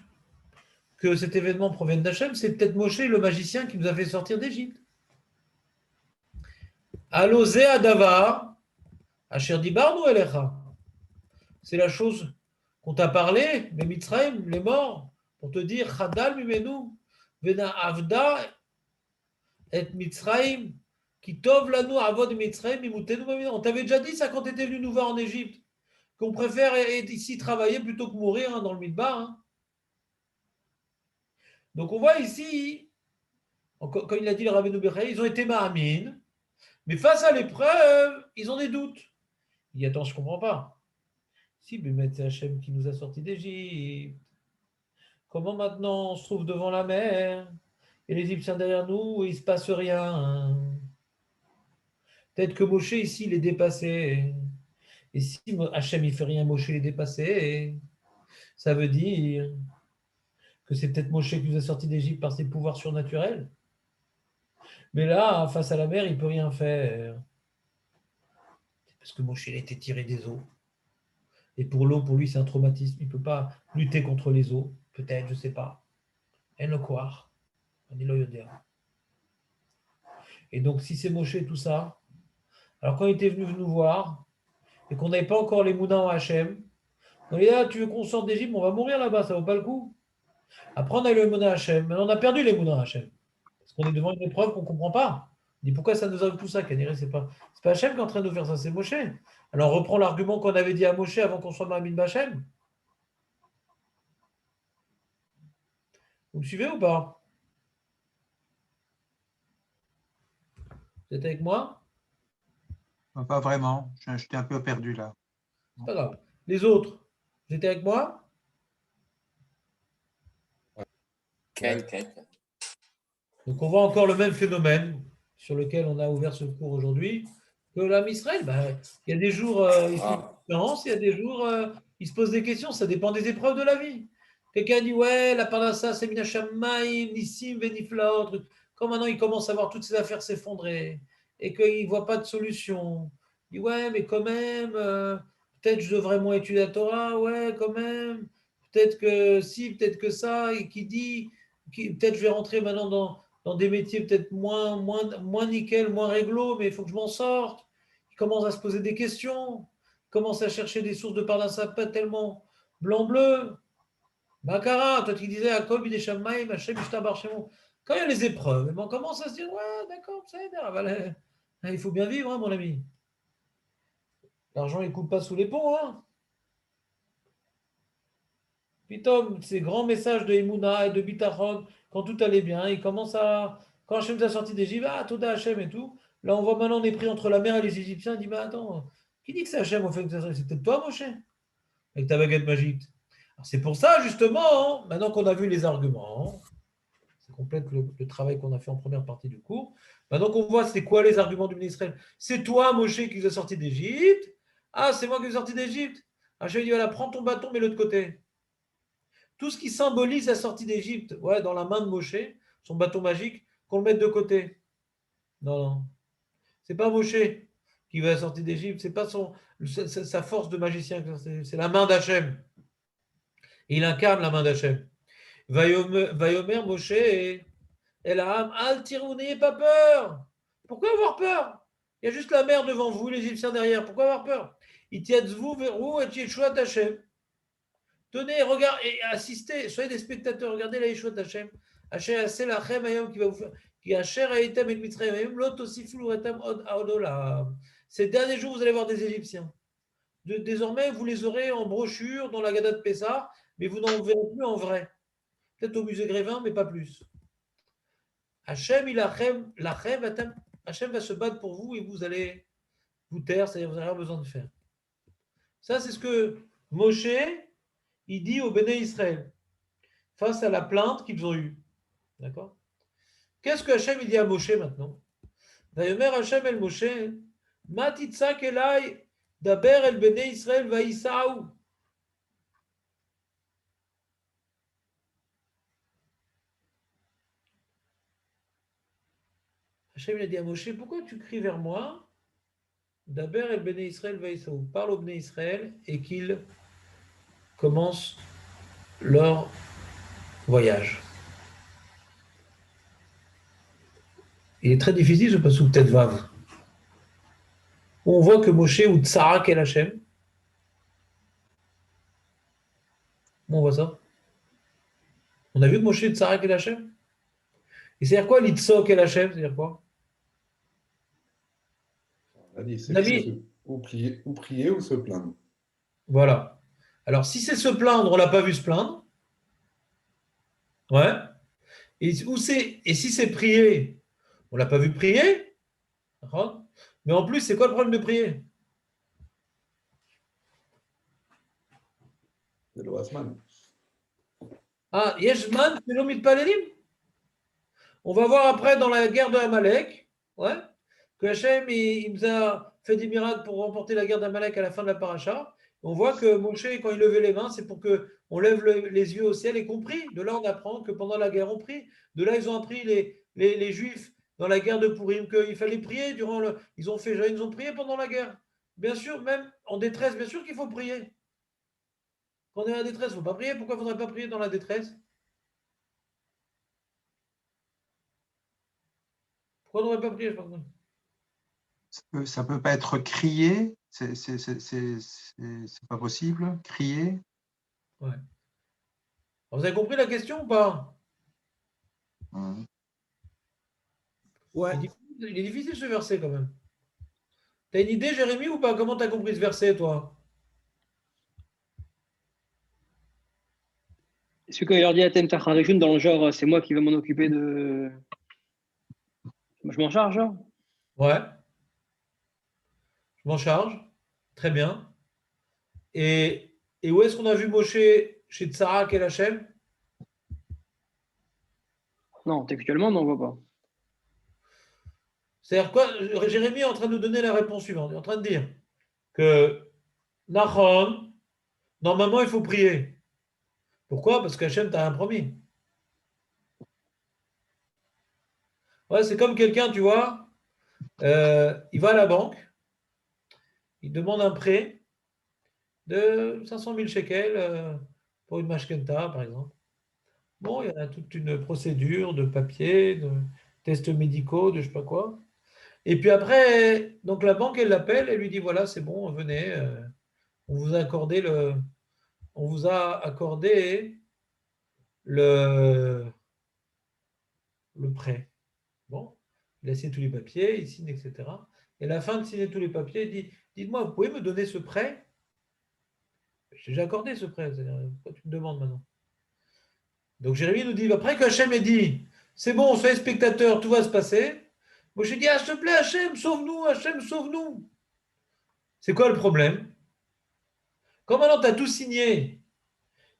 que cet événement provienne d'Hachem, c'est peut-être Moshe, le magicien, qui nous a fait sortir d'Égypte. Alosé Adavar, Asher Dibarnu Elecha. C'est la chose qu'on t'a parlé, les Mitzrayim, les morts, pour te dire Chadal Mimenu, Vena Avda et Mitzrayim, qui tov lanu avod Mitzrayim, imutenu maminu. On t'avait déjà dit ça quand tu étais venu nous voir en Égypte, qu'on préfère être ici travailler plutôt que mourir dans le Midbar. Hein. Donc on voit ici, comme il a dit le Rabbeinu Bechaye, ils ont été ma'amin, mais face à l'épreuve, ils ont des doutes. Il dit attends, je ne comprends pas. Si, mais c'est Hachem qui nous a sortis d'Égypte. Comment maintenant on se trouve devant la mer et les Égyptiens derrière nous et il ne se passe rien? Peut-être que Moshe ici, il est dépassé. Et si Hachem il fait rien, Moshe est dépassé, ça veut dire que c'est peut-être Moshe qui nous a sortis d'Égypte par ses pouvoirs surnaturels. Mais là, face à la mer, il ne peut rien faire. C'est parce que Moshe il a été tiré des eaux. Et pour l'eau, pour lui, c'est un traumatisme. Il ne peut pas lutter contre les eaux. Peut-être, je ne sais pas. En le koach. Ani lo yodea. Et donc, si c'est Moshe tout ça, alors quand il était venu nous voir, et qu'on n'avait pas encore les moudins en Hachem, on lui dit, ah, tu veux qu'on sorte d'Égypte, on va mourir là-bas, ça vaut pas le coup. Après, on a eu les moudins Hachem, maintenant on a perdu les moudins Hachem. Parce qu'on est devant une épreuve qu'on ne comprend pas. On dit, pourquoi ça nous arrive tout ça, Kaniré, c'est pas Hachem qui est en train de nous faire ça, c'est Moshe. Alors, on reprend l'argument qu'on avait dit à Moshe avant qu'on soit Mahamid Bachem. Vous me suivez ou pas? Vous êtes avec moi? Pas vraiment. J'étais un peu perdu là. C'est pas grave. Les autres, vous êtes avec moi? Donc, on voit encore le même phénomène sur lequel on a ouvert ce cours aujourd'hui, que l'âme Israël, il y a des jours, il fait une différence, il y a des jours, il se pose des questions, ça dépend des épreuves de la vie. Quelqu'un dit, ouais, la parnassa, c'est minachamaim, nissim, veniflaot, truc. Quand maintenant il commence à voir toutes ses affaires s'effondrer et qu'il ne voit pas de solution, il dit, ouais, mais quand même, peut-être je devrais moins étudier la Torah, ouais, quand même, peut-être que si, peut-être que ça, et qui dit, peut-être je vais rentrer maintenant dans des métiers peut-être moins nickel, moins réglo, mais il faut que je m'en sorte. Il commence à se poser des questions, il commence à chercher des sources de parnassa pas tellement blanc-bleu. Bakara, toi qui disais à Kob, Ideshamaim, Hachem, Ishtabar Shemo. Quand il y a les épreuves, on commence à se dire, ouais, d'accord, ça aide, il faut bien vivre, hein, mon ami. L'argent, il ne coule pas sous les ponts. Hein. Puis Tom, ces grands messages de Emouna et de Bitachon, quand tout allait bien, il commence à. Quand Hachem nous a sorti d'Égypte, Toda Hachem et tout. Là, on voit maintenant, on est pris entre la mer et les Égyptiens. Il dit, mais attends, qui dit que c'est Hachem au fait que c'est peut-être toi, Moshe, avec ta baguette magique. Alors, c'est pour ça, justement, maintenant qu'on a vu les arguments, ça complète le travail qu'on a fait en première partie du cours. Maintenant qu'on voit c'est quoi les arguments du ministre Israël. C'est toi, Moshe, qui nous a sorti d'Égypte. Ah, c'est moi qui vous ai sorti d'Égypte. Hachem dit, voilà, prends ton bâton, mets-le de côté. Tout ce qui symbolise la sortie d'Égypte, ouais, dans la main de Moshe, son bâton magique, qu'on le mette de côté. Non, non. C'est pas Moshe qui va sortir d'Égypte, c'est pas sa force de magicien, c'est la main d'Hachem. Il incarne la main d'Hachem. Vayomer Moshe et Elaham, Al-Tirou, n'ayez pas peur. Pourquoi avoir peur? Il y a juste la mer devant vous, les Égyptiens derrière. Pourquoi avoir peur? Itiatzvu veru et Yeshuat Hachem. Tenez, regardez et assistez, soyez des spectateurs, regardez la Yeshua d'Hachem. Hachem, c'est la Chem Ayom qui va vous faire. Qui Hacher Haïtem et Mitzrayim, même l'autre aussi Flouretam Odola. Ces derniers jours, vous allez voir des Égyptiens. Désormais, vous les aurez en brochure dans la Gada de Pessah, mais vous n'en verrez plus en vrai. Peut-être au musée Grévin, mais pas plus. Hachem, Hachem va se battre pour vous et vous allez vous taire, c'est-à-dire vous n'avez rien besoin de faire. Ça, c'est ce que Moshe, il dit au Béné Israël, face à la plainte qu'ils ont eue. D'accord? Qu'est-ce que Hachem il dit à Moshe maintenant? Vayomer Hachem el Moshe, Matitzak elai, daber el Béné Israël vaïsaou. Hachem il a dit à Moshe, pourquoi tu cries vers moi? Daber el Béné Israël vaïsaou. Parle au Béné Israël et qu'ils commencent leur voyage. Il est très difficile, je passe sous peut-être Vav. On voit que Moshe ou Tsarak el Hachem. On voit ça. On a vu que Moshe Tsarak el Hachem. Et c'est-à-dire quoi l'Itzok el Hachem? C'est-à-dire quoi? On a dit, c'est ou prier ou se plaindre. Voilà. Alors, si c'est se plaindre, on ne l'a pas vu se plaindre. Ouais. Et si c'est prier, on ne l'a pas vu prier. Mais en plus, c'est quoi le problème de prier? C'est le Hasman. Ah, Yeshman, c'est l'omit palelim. On va voir après dans la guerre de Amalek, ouais, que Hachem il nous a fait des miracles pour remporter la guerre d'Amalek à la fin de la paracha. On voit que Moshe, quand il levait les mains, c'est pour qu'on lève les yeux au ciel et qu'on prie. De là, on apprend que pendant la guerre, on prie. De là, ils ont appris les Juifs dans la guerre de Purim qu'il fallait prier durant le. Ils ont prié pendant la guerre. Bien sûr, même en détresse, bien sûr qu'il faut prier. Quand on est en détresse, il ne faut pas prier. Pourquoi il ne faudrait pas prier dans la détresse? Pourquoi on n'aurait pas prié? Je sais pas compris. Ça peut pas être crié, c'est pas possible, crier. Ouais. Alors, vous avez compris la question ou pas? Hum. Ouais. Il est difficile ce verset quand même. T'as une idée, Jérémie, ou pas? Comment t'as compris ce verset, toi? Est-ce que quand il leur dit Atem Tacharishun, dans le genre, c'est moi qui vais m'en occuper de. Je m'en charge, genre? Ouais, je m'en charge. Très bien. Et où est-ce qu'on a vu Moshe chez Tsarak et Hachem? Non, textuellement, on n'en voit pas. C'est-à-dire quoi? Jérémie est en train de nous donner la réponse suivante. Il est en train de dire que Nahon, normalement, il faut prier. Pourquoi? Parce qu'Hachem t'a rien promis. Ouais, c'est comme quelqu'un, tu vois, il va à la banque, il demande un prêt de 500 000 shekels pour une mashkenta, par exemple. Bon, il y a toute une procédure de papier, de tests médicaux, de je sais pas quoi. Et puis après, donc la banque, elle l'appelle, elle lui dit, voilà, c'est bon, venez, on vous a accordé le prêt. Bon, il a signé tous les papiers, il signe, etc. Et à la fin de signer tous les papiers, il dit, dites-moi, vous pouvez me donner ce prêt? J'ai déjà accordé ce prêt, pourquoi tu me demandes maintenant? Donc Jérémie nous dit, après que Hachem ait dit, c'est bon, soyez spectateurs, tout va se passer. Moi, j'ai dit, ah, s'il te plaît, Hachem, sauve-nous. C'est quoi le problème? Quand maintenant tu as tout signé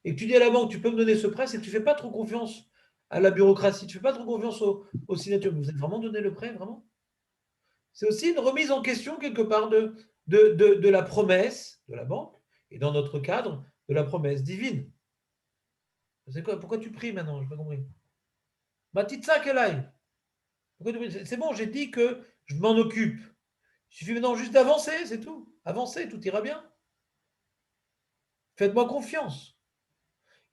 et que tu dis à la banque, tu peux me donner ce prêt, c'est que tu ne fais pas trop confiance à la bureaucratie, tu ne fais pas trop confiance aux signatures. Vous avez vraiment donné le prêt, vraiment? C'est aussi une remise en question, quelque part, de la promesse de la banque, et dans notre cadre, de la promesse divine. C'est quoi? Pourquoi tu pries maintenant? Je n'ai pas compris. Matitsa Kelai. C'est bon, j'ai dit que je m'en occupe. Il suffit maintenant juste d'avancer, c'est tout. Avancer, tout ira bien. Faites-moi confiance.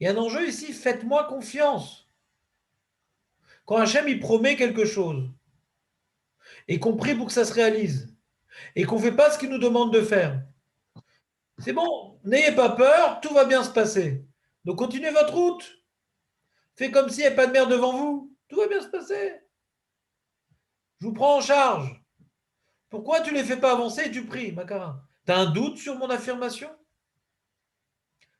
Il y a un enjeu ici, faites-moi confiance. Quand Hachem il promet quelque chose, et qu'on prie pour que ça se réalise, et qu'on ne fait pas ce qu'il nous demande de faire, c'est bon, n'ayez pas peur, tout va bien se passer. Donc continuez votre route. Faites comme s'il n'y avait pas de mer devant vous. Tout va bien se passer. Je vous prends en charge. Pourquoi tu ne les fais pas avancer et tu pries, Makara? Tu as un doute sur mon affirmation?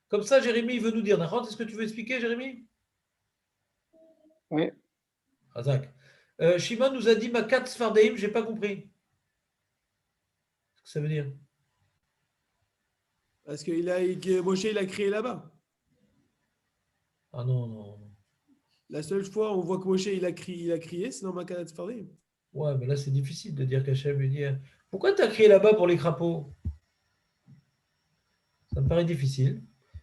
Comme ça, Jérémie veut nous dire. Est-ce que tu veux expliquer, Jérémie? Oui. Razak. Shimon nous a dit Makat Sfardeim, je n'ai pas compris. Ce que ça veut dire. Parce que Moshe, il a créé là-bas. Ah non, non. La seule fois où on voit que Moshe, il a crié, c'est dans Makanat Sfardim. Ouais, mais là, c'est difficile de dire qu'Hachem lui dit pourquoi tu as crié là-bas pour les crapauds? Ça me paraît difficile.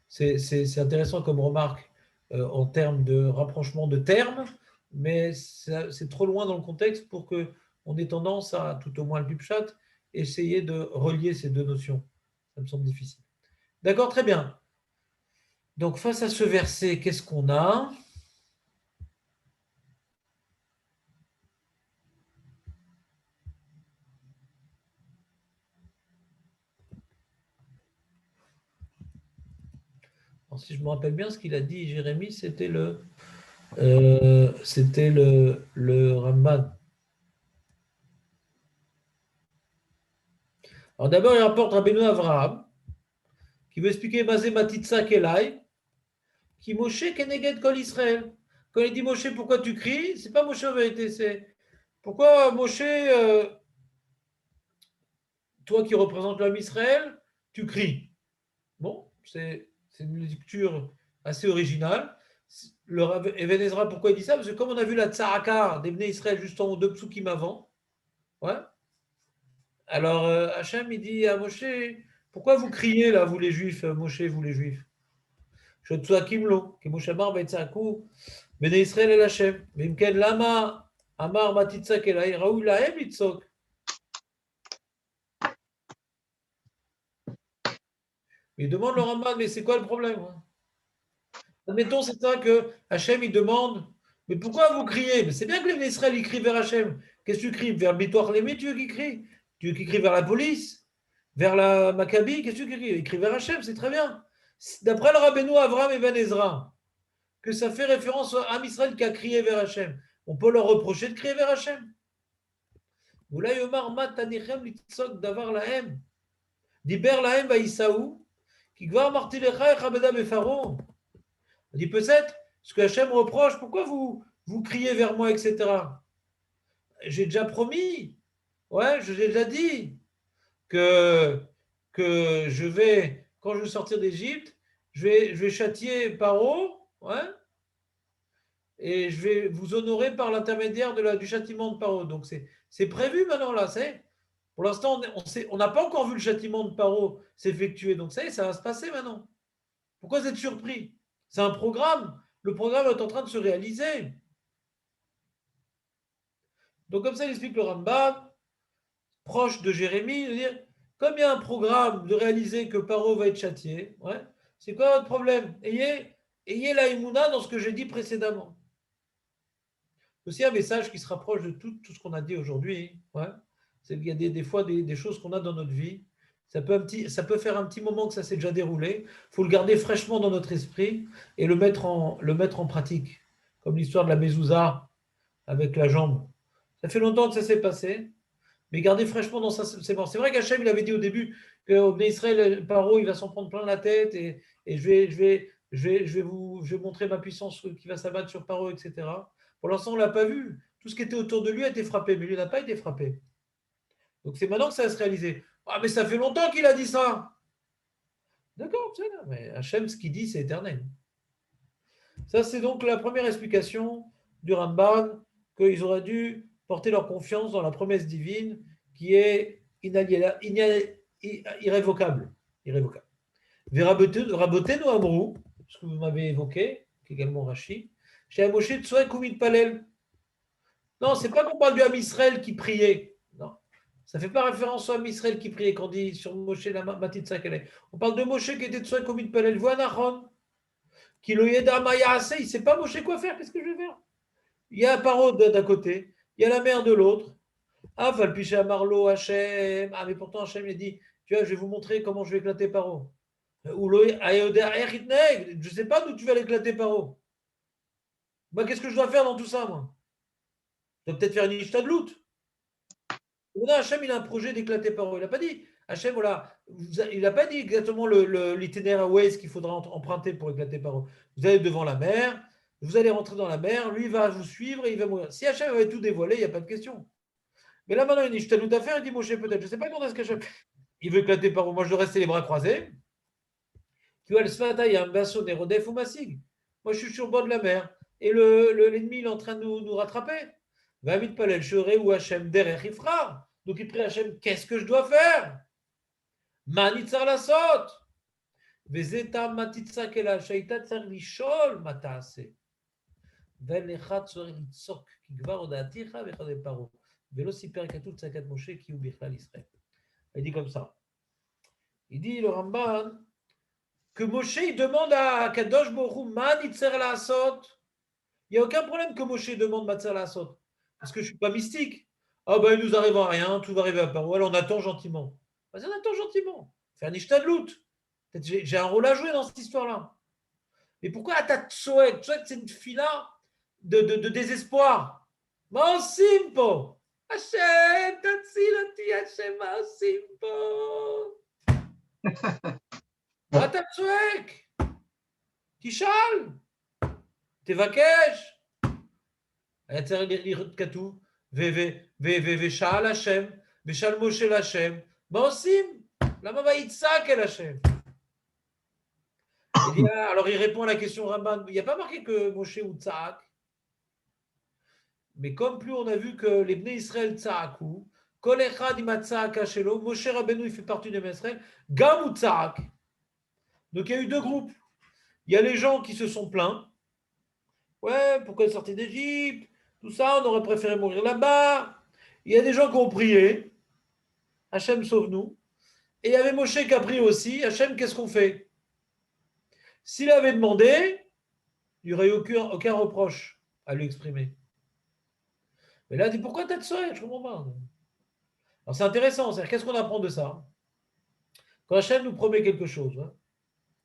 C'est intéressant comme remarque en termes de rapprochement de termes, mais c'est trop loin dans le contexte pour qu'on ait tendance à, tout au moins le pipchat, essayer de relier ces deux notions. Ça me semble difficile. D'accord, très bien. Donc, face à ce verset, qu'est-ce qu'on a? Alors, si je me rappelle bien, ce qu'il a dit Jérémie, c'était le Ramban. Alors d'abord, il rapporte Rabbeinu Avraham, qui veut expliquer Mazé Matitsa Kelai, qui Moshe Keneged Kol Israël. Quand il dit Moshe, pourquoi tu cries? C'est pas Moshe en vérité, c'est pourquoi Moshe, toi qui représentes l'homme Israël, tu cries. Bon, c'est une lecture assez originale. Le Rav Even Ezra, pourquoi il dit ça? Parce que comme on a vu la Tzaraka des Bnei Israël juste en haut, deux psukim avant, ouais. Alors Hachem, il dit à Moshe, pourquoi vous criez là, vous les Juifs, Moshe, vous les Juifs? Shotsuakim lo, que Moshe Amar Beitzaku, Bnei Israël el Hachem. Vimken lama Amar Matitzak elai, Raoul lahem litzok. Il demande le Ramban, mais c'est quoi le problème? Admettons, c'est ça que Hachem, il demande, mais pourquoi vous criez? Mais c'est bien que les Israël, ils crient vers Hachem. Qu'est-ce que tu cries? Vers le Bitoir Lémi, tu veux qu'il crie? Tu veux qu'il crie vers la police? Vers la Maccabi? Qu'est-ce que tu cries? Il crie vers Hachem, c'est très bien. D'après le Rabbeinu Avram et Ben Ezra, que ça fait référence à Israël qui a crié vers Hachem. On peut leur reprocher de crier vers Hachem. Oula yomar matanichem litzok davar lahem. Diber lahem vaïsaou. Qui gvar martilecha echabeda befaro. On dit peut-être ce que Hachem reproche, pourquoi vous criez vers moi, etc. J'ai déjà promis, ouais, j'ai déjà dit que je vais, quand je vais sortir d'Égypte, je vais châtier Paro, ouais, et je vais vous honorer par l'intermédiaire du châtiment de Paro. Donc c'est prévu maintenant là, pour l'instant on n'a pas encore vu le châtiment de Paro s'effectuer, donc ça va se passer maintenant. Pourquoi vous êtes surpris? C'est un programme. Le programme est en train de se réaliser. Donc comme ça, il explique le Rambam, proche de Jérémie, de dire, comme il y a un programme de réaliser que Paro va être châtié, ouais, c'est quoi votre problème? Ayez la Emouna dans ce que j'ai dit précédemment. Aussi un message qui se rapproche de tout ce qu'on a dit aujourd'hui. Ouais. C'est qu'il y a des fois des choses qu'on a dans notre vie. Ça peut faire un petit moment que ça s'est déjà déroulé. Il faut le garder fraîchement dans notre esprit et le mettre en pratique. Comme l'histoire de la mezouza avec la jambe. Ça fait longtemps que ça s'est passé, mais garder fraîchement dans sa mémoire. C'est vrai qu'Hachem, il avait dit au début qu'au Bnei Israël, Paro, il va s'en prendre plein la tête et je vais montrer ma puissance qui va s'abattre sur Paro, etc. Pour l'instant, on ne l'a pas vu. Tout ce qui était autour de lui a été frappé, mais lui n'a pas été frappé. Donc c'est maintenant que ça va se réaliser. Ah, mais ça fait longtemps qu'il a dit ça. D'accord, c'est là. Mais Hachem, ce qu'il dit, c'est éternel. Ça, c'est donc la première explication du Ramban, qu'ils auraient dû porter leur confiance dans la promesse divine qui est irrévocable. Rabotenu Amrou, ce que vous m'avez évoqué, qui est également Rashi, chez Moshe Tsoek Umit Palel. Non, c'est pas qu'on parle du Ham Israël qui priait. Non. Ça ne fait pas référence au Ham Israël qui priait quand on dit sur Moshe la Matitsa Kale. On parle de Moshe qui était Tsoek Umit Palel. Voanachon, qui le Yeda Maya, il ne sait pas Moshe quoi faire, qu'est-ce que je vais faire? Il y a un Paro d'un côté, il y a la mer de l'autre. Ah, Valpiché Amarlo, Hachem. Ah, mais pourtant Hachem il dit, tu vois, je vais vous montrer comment je vais éclater Paro. Je ne sais pas d'où tu vas l'éclater Paro. Moi, qu'est-ce que je dois faire dans tout ça, moi? Je dois peut-être faire une ishtadlout. Hachem, il a un projet d'éclater Paro. Il n'a pas dit, Hachem, voilà, il n'a pas dit exactement l'itinéraire Waze qu'il faudra emprunter pour éclater Paro. Vous allez devant la mer, vous allez rentrer dans la mer, lui va vous suivre et il va mourir. Si Hachem avait tout dévoilé, il n'y a pas de question. Mais là, maintenant, il dit, je t'ai tout à faire, il dit, Moshe, peut-être. Je ne sais pas quand est-ce qu'Hachem, il veut éclater Paro. Moi, je dois rester les bras croisés. Tu vois, le Sfata, il y a un basso Nerodef ou Massig. Moi, je suis sur le bord de la mer. Et l'ennemi, il est en train de nous rattraper. Va vite pas l'Elchere ou Hachem derrière Ifra. Donc, il prie Hachem, qu'est-ce que je dois faire? Manitzar la sot. Vezeta matitza kela shaita tsar lishol matase. Velecha tsor litzok ki gvar odaticha vechade paro. Velo siper katut sakat Moshe ki ou bichlal Israël. Il dit comme ça. Il dit, le Ramban, que Moshe il demande à Kadosh Baruch Hu, Manitzar la sot. Il n'y a aucun problème que Moshe demande Matzar la sot. Parce que je ne suis pas mystique. Ah ben il nous arrive à rien, tout va arriver à Paro. Alors on attend gentiment. Vas-y, on attend gentiment. Faire un ishtadlout. J'ai un rôle à jouer dans cette histoire-là. Mais pourquoi Atat Tsoek? Tsoek, c'est une fila de désespoir. Ma'osim Hachem, Tatsilati Hachem, Ma'osim Atat Tsoek. Tishal. Tevakesh. היה צריך לראות כתוב, ושאל השם, ושאל משה להשם, מה עושים? למה ויצעק אל השם? Alors il répond à la question Ramban, il n'y a pas marqué que Moshe ou Tzaak, mais comme plus on a vu que les Bnei Israël Tzaakou, Kol Echad ima Tzaaka Shelo, Moshe Rabbeinu il fait partie des Bnei Israël, Gam ou Tzaak. Donc il y a eu deux groupes. Il y a les gens qui se sont plaints. Ouais, pourquoi sortir d'Égypte? Tout ça, on aurait préféré mourir là-bas. Il y a des gens qui ont prié. Hachem, sauve-nous. Et il y avait Moshe qui a prié aussi. Hachem, qu'est-ce qu'on fait? S'il avait demandé, il n'y aurait eu aucun reproche à lui exprimer. Mais là, il dit pourquoi t'as de soleil? Je comprends pas. Alors c'est intéressant, c'est-à-dire qu'est-ce qu'on apprend de ça? Quand Hachem nous promet quelque chose, hein,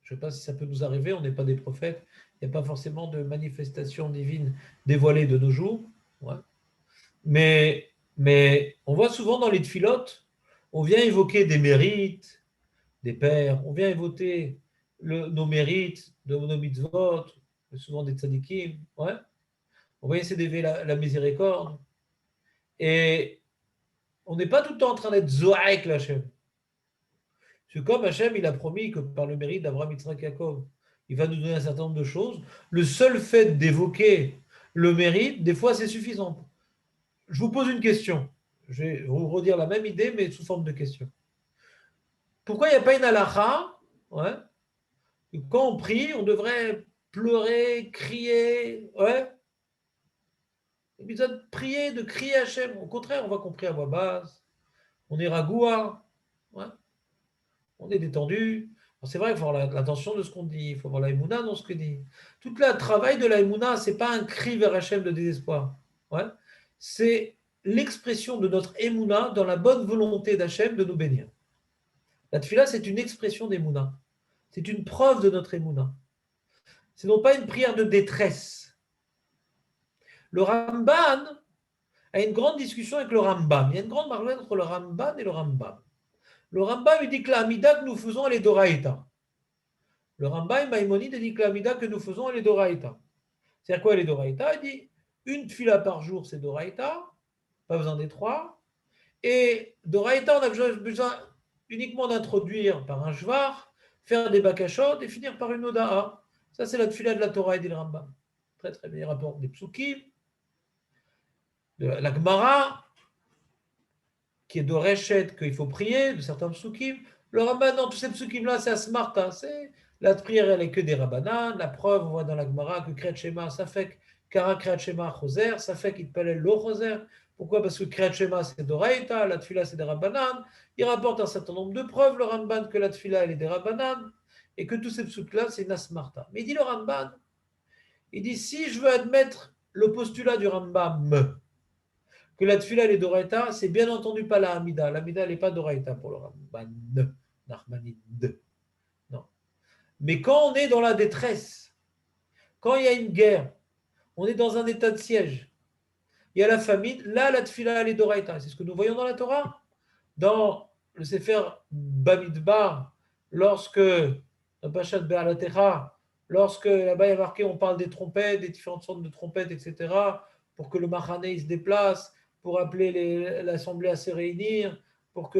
je ne sais pas si ça peut nous arriver, on n'est pas des prophètes, il n'y a pas forcément de manifestation divine dévoilée de nos jours. Ouais. Mais on voit souvent dans les tfilotes, on vient évoquer des mérites des pères, on vient évoquer nos mérites, de nos mitzvot, souvent des tzadikim, ouais. On va essayer d'élever la miséricorde. Et on n'est pas tout le temps en train d'être zoaek l'Hachem. C'est comme Hachem, il a promis que par le mérite d'Abraham, Yitzhak, Yaakov, il va nous donner un certain nombre de choses. Le seul fait d'évoquer le mérite, des fois, c'est suffisant. Je vous pose une question. Je vais vous redire la même idée, mais sous forme de question. Pourquoi il n'y a pas une halakha, ouais, quand on prie, on devrait pleurer, crier, ouais. Il y a besoin de prier, de crier à Hachem. Au contraire, on va qu'on prie à voix basse, on est ragoua, ouais. On est détendu. C'est vrai, il faut avoir l'attention de ce qu'on dit, il faut avoir la émouna dans ce qu'on dit. Tout le travail de la émouna, ce n'est pas un cri vers Hachem de désespoir. Ouais. C'est l'expression de notre émouna dans la bonne volonté d'Hachem de nous bénir. La tfila, c'est une expression d'émouna. C'est une preuve de notre émouna. Ce n'est non pas une prière de détresse. Le Ramban a une grande discussion avec le Rambam. Il y a une grande marge entre le Ramban et le Rambam. Le Rambam il dit que la Hamida que nous faisons, elle est d'Oraïta. Le Rambam Maïmonide dit que la Hamida que nous faisons, elle est d'Oraïta. C'est-à-dire quoi, elle est d'Oraïta? Il dit une tfila par jour, c'est d'Oraïta, pas besoin des trois. Et d'Oraïta, on a besoin uniquement d'introduire par un jvar, faire des bakashot et finir par une oda'a. Ça, c'est la tfila de la Torah, dit le Rambam. Très, très bien. Il rapporte des psukim, de la Gemara, qui est de Reshet, qu'il faut prier, de certains psukim. Le Rambam, non, tous ces psukim-là, c'est Asmarta. La prière, elle est que des Rabbanan. La preuve, on voit dans la Gemara que Kriyat Shema, ça fait Kara Kriyat Shema Choser, ça fait qu'il palait lo Choser. Pourquoi? Parce que Kriyat Shema, c'est d'Oraïta, la Tfila, c'est des Rabbanan. Il rapporte un certain nombre de preuves, le Ramban, que la Tfila, elle est des Rabbanan, et que tous ces psukim-là, c'est une Asmarta. Mais il dit le Ramban, il dit, si je veux admettre le postulat du Rambam, que la tfila elle est d'Oraïta, c'est bien entendu pas la Hamida. La Hamida, elle n'est pas d'Oraïta pour le Ramban. Nachmanide. Non. Mais quand on est dans la détresse, quand il y a une guerre, on est dans un état de siège, il y a la famine, là, la tfila elle est d'Oraïta. C'est ce que nous voyons dans la Torah. Dans le Sefer Bamidbar, lorsque, dans Pachat Be'alatecha, lorsque là-bas il y a marqué, on parle des trompettes, des différentes sortes de trompettes, etc., pour que le Machané se déplace, pour appeler l'assemblée à se réunir, pour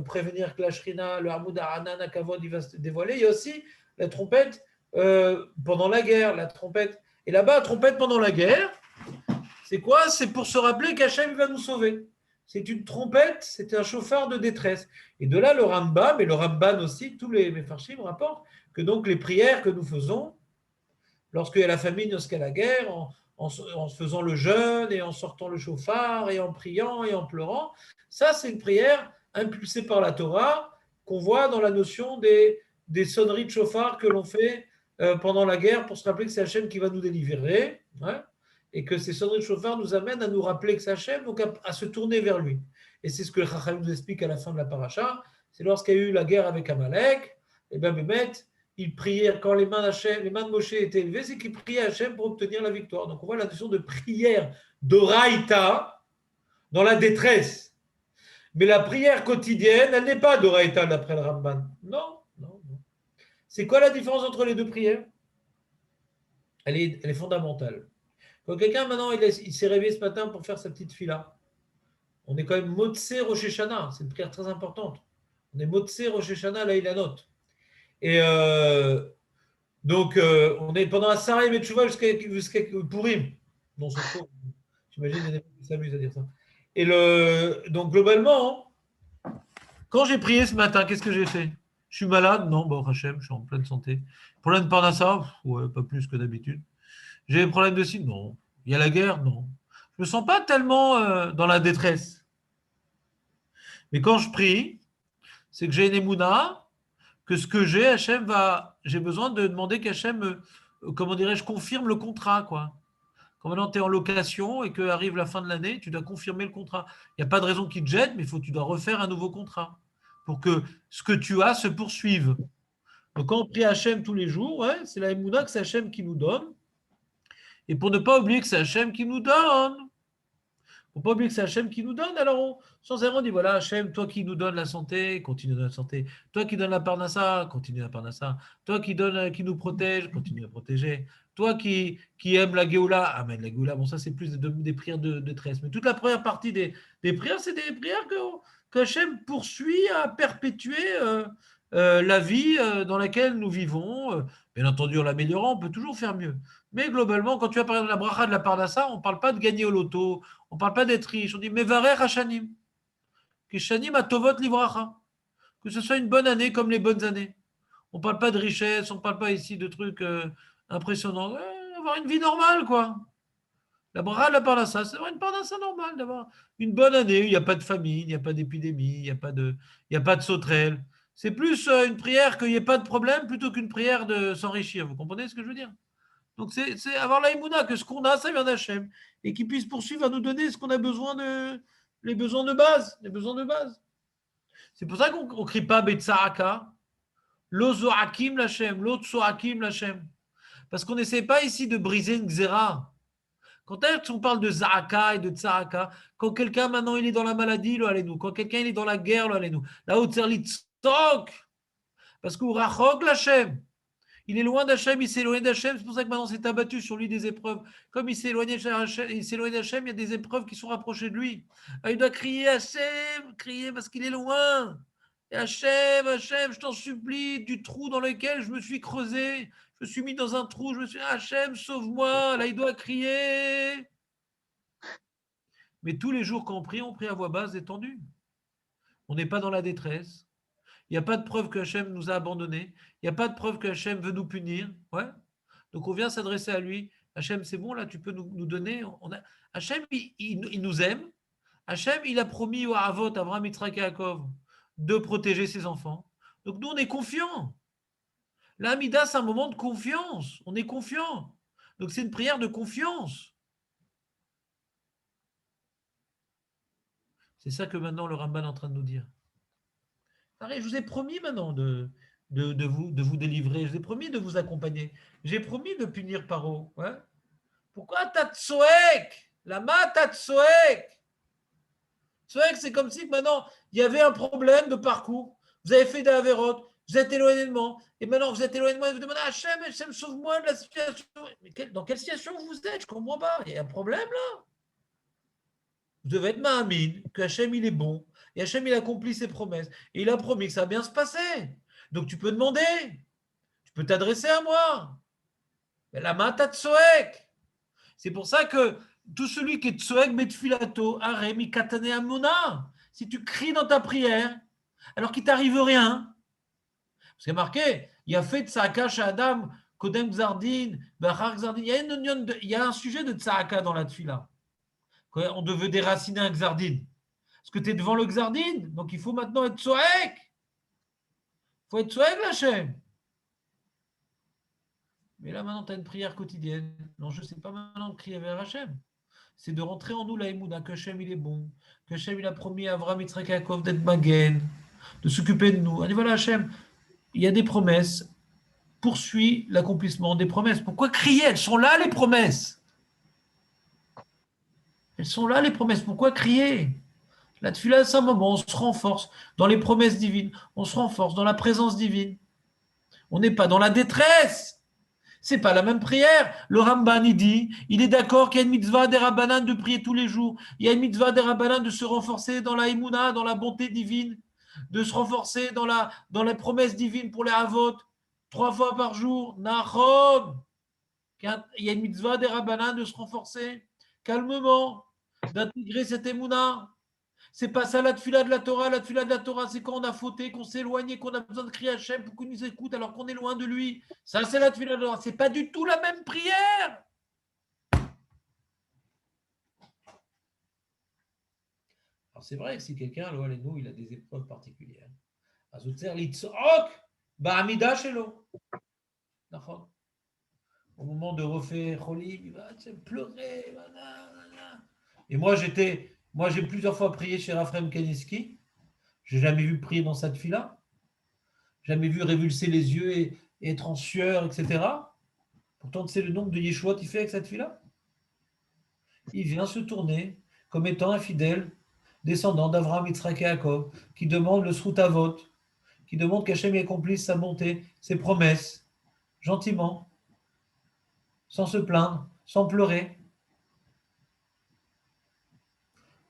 prévenir que la Shrina, le Hamoud Ha'anan Akavod, il va se dévoiler. Il y a aussi la trompette pendant la guerre, la trompette. Et là-bas, la trompette pendant la guerre, c'est quoi? C'est pour se rappeler qu'Hachem va nous sauver. C'est une trompette, c'est un chauffard de détresse. Et de là, le Rambam et le Ramban aussi, tous les Mefarshim rapportent que donc les prières que nous faisons, lorsqu'il y a la famine, lorsqu'il y a la guerre, en faisant le jeûne et en sortant le chauffard et en priant et en pleurant, ça c'est une prière impulsée par la Torah qu'on voit dans la notion des sonneries de chauffard que l'on fait pendant la guerre pour se rappeler que c'est Hachem qui va nous délivrer, hein, et que ces sonneries de chauffard nous amènent à nous rappeler que c'est Hachem, donc à se tourner vers lui. Et c'est ce que le Chacham nous explique à la fin de la paracha, c'est lorsqu'il y a eu la guerre avec Amalek, et bien Bémet, ils priaient, quand les mains de Moshe étaient élevées, c'est qu'ils priaient Hachem pour obtenir la victoire. Donc on voit la notion de prière d'Oraïta dans la détresse. Mais la prière quotidienne, elle n'est pas d'Oraïta d'après le Ramban. Non, non, non. C'est quoi la différence entre les deux prières? Elle est fondamentale. Quand quelqu'un maintenant, il s'est réveillé ce matin pour faire sa petite fila, on est quand même Motse Rosh Hashanah, c'est une prière très importante. On est Motse Rosh Hashanah, là il la note. Et donc, on est pendant la Sarah et Metchouva jusqu'à Purim. Non, c'est faux. J'imagine qu'il y en a qui s'amusent à dire ça. Et donc, globalement, quand j'ai prié ce matin, qu'est-ce que j'ai fait? Je suis malade? Non, bon, Hachem, je suis en pleine santé. Problème de Parnassa? Ouais, pas plus que d'habitude. J'ai des problèmes de cible? Non. Il y a la guerre? Non. Je ne me sens pas tellement dans la détresse. Mais quand je prie, c'est que j'ai une émouna, que ce que j'ai, j'ai besoin de demander qu'Hachem, comment dirais-je, confirme le contrat, quoi. Quand maintenant tu es en location et qu'arrive la fin de l'année, tu dois confirmer le contrat. Il n'y a pas de raison qu'il te jette, mais tu dois refaire un nouveau contrat pour que ce que tu as se poursuive. Donc quand on prie Hachem tous les jours, ouais, c'est la Emouna que c'est Hachem qui nous donne. Et pour ne pas oublier que c'est Hachem qui nous donne, faut pas oublier que c'est Hachem qui nous donne. Alors, sans erreur, on dit voilà, Hachem, toi qui nous donnes la santé, continue de donner la santé. Toi qui donnes la parnassa, continue la parnassa. Toi qui nous protège, continue à protéger. Toi qui aimes la Géoula, amène la Géoula. Bon, ça, c'est plus des prières de détresse. Mais toute la première partie des prières, c'est des prières que Hachem poursuit à perpétuer la vie dans laquelle nous vivons. Bien entendu, en l'améliorant, on peut toujours faire mieux. Mais globalement, quand tu vas parler de la bracha de la parnassa, on ne parle pas de gagner au loto. On ne parle pas d'être riche, on dit Mevarer Hashanim. Kishanim Atovot Livracha. Que ce soit une bonne année comme les bonnes années. On ne parle pas de richesse, on ne parle pas ici de trucs impressionnants. Avoir une vie normale, quoi. La bracha, la parnassa, c'est avoir une parnassa normale, d'avoir une bonne année. Il n'y a pas de famine, il n'y a pas d'épidémie, il n'y a pas de sauterelle. C'est plus une prière qu'il n'y ait pas de problème plutôt qu'une prière de s'enrichir. Vous comprenez ce que je veux dire? Donc, c'est avoir la Emouna, que ce qu'on a, ça vient d'Hachem. Et qu'il puisse poursuivre à nous donner ce qu'on a besoin les besoins de base. Les besoins de base. C'est pour ça qu'on ne crie pas Betsa'aka, Lozo Hakim Lachem, Lotso Hakim Lachem. Parce qu'on n'essaie pas ici de briser une xéra. Quand on parle de Za'aka et de Tsa'aka, quand quelqu'un maintenant il est dans la maladie, là, allez-nous. Quand quelqu'un il est dans la guerre, là, allez-nous. Là, au Tzerlit Tzok. Parce qu'au Rachok Lachem. Il est loin d'Hachem, il s'est éloigné d'Hachem, c'est pour ça que maintenant c'est abattu sur lui des épreuves. Comme il s'est éloigné d'Hachem, il y a des épreuves qui sont rapprochées de lui. Alors, il doit crier Hachem, crier parce qu'il est loin. Et Hachem, Hachem, je t'en supplie, du trou dans lequel je me suis creusé, je me suis mis dans un trou, je me suis dit Hachem, sauve-moi. Là, il doit crier. Mais tous les jours quand on prie à voix basse, détendue. On n'est pas dans la détresse. Il n'y a pas de preuve que Hachem nous a abandonnés. Il n'y a pas de preuve que Hachem veut nous punir. Ouais. Donc on vient s'adresser à lui. Hachem, c'est bon, là, tu peux nous donner. Hachem, il nous aime. Hachem, il a promis à Avot, Abraham, Yitzhak et Yaakov, de protéger ses enfants. Donc nous, on est confiants. L'Amida, c'est un moment de confiance. On est confiant. Donc c'est une prière de confiance. C'est ça que maintenant le Ramban est en train de nous dire. Je vous ai promis maintenant de vous délivrer. Je vous ai promis de vous accompagner. J'ai promis de punir Paro. Ouais. Pourquoi Tatsoek? Lama Tatsoek? Tsoek, c'est comme si maintenant il y avait un problème de parcours. Vous avez fait des avérotes, vous êtes éloigné de moi, et maintenant vous êtes éloigné de moi et vous demandez Hachem, Hachem, sauve-moi de la situation. Mais dans quelle situation vous êtes? Je ne comprends pas. Il y a un problème là. Vous devez être Mahamine, que Hachem il est bon. Et Hachem, il accomplit ses promesses. Et il a promis que ça va bien se passer. Donc, tu peux demander. Tu peux t'adresser à moi. Mais la mata tsoek. C'est pour ça que tout celui qui est tsoek betfilato, aremi katane amona. Si tu cries dans ta prière, alors qu'il t'arrive rien. Parce qu'il y a marqué, il y a fait tsaka chez Adam, kodem xardin, bachar xardin. Il y a un sujet de tsaka dans la tfila. On devait déraciner un xardin. Parce que tu es devant le Xardine, donc il faut maintenant être Tsoek. Il faut être Tsoek, Hachem. Mais là, maintenant, tu as une prière quotidienne. L'enjeu, ce n'est pas maintenant de crier vers Hachem. C'est de rentrer en nous la Emouna, que Hachem, il est bon, que Hachem, il a promis à Avraham, Yitzhak et Yaakov d'être Magen, de s'occuper de nous. Allez, voilà, Hachem, il y a des promesses. Poursuis l'accomplissement des promesses. Pourquoi crier? Elles sont là, les promesses. Elles sont là, les promesses. Pourquoi crier? La tefila, c'est un moment, on se renforce dans les promesses divines, on se renforce dans la présence divine. On n'est pas dans la détresse. C'est pas la même prière. Le Ramban, il dit, il est d'accord qu'il y a une mitzvah des Rabbanan de prier tous les jours. Il y a une mitzvah des Rabbanan de se renforcer dans la Emouna, dans la bonté divine, de se renforcer dans les promesses divines pour les Havot, 3 fois par jour. Nahom. Il y a une mitzvah des Rabbanan de se renforcer calmement, d'intégrer cette Emouna. C'est pas ça la tefila de la Torah. La tefila de la Torah, c'est quand on a fauté, qu'on s'est éloigné, qu'on a besoin de crier à Hachem pour qu'il nous écoute alors qu'on est loin de lui. Ça, c'est la tefila de la Torah. C'est pas du tout la même prière. Alors, c'est vrai que si quelqu'un, nous, il a des épreuves particulières. Azutzer litzok ba'amida shelo. au moment de refaire Cholim, il va pleurer. Et moi, j'ai plusieurs fois prié chez Raphaël Kaniski. Je n'ai jamais vu prier dans cette fila. Jamais vu révulser les yeux et être en sueur, etc. Pourtant, tu sais le nombre de Yeshua qu'il fait avec cette fila. Il vient se tourner comme étant un fidèle descendant d'Avraham, Yitzhak et Yaakov, qui demande le Srut Avot, qui demande qu'Hachem y accomplisse sa bonté, ses promesses, gentiment, sans se plaindre, sans pleurer.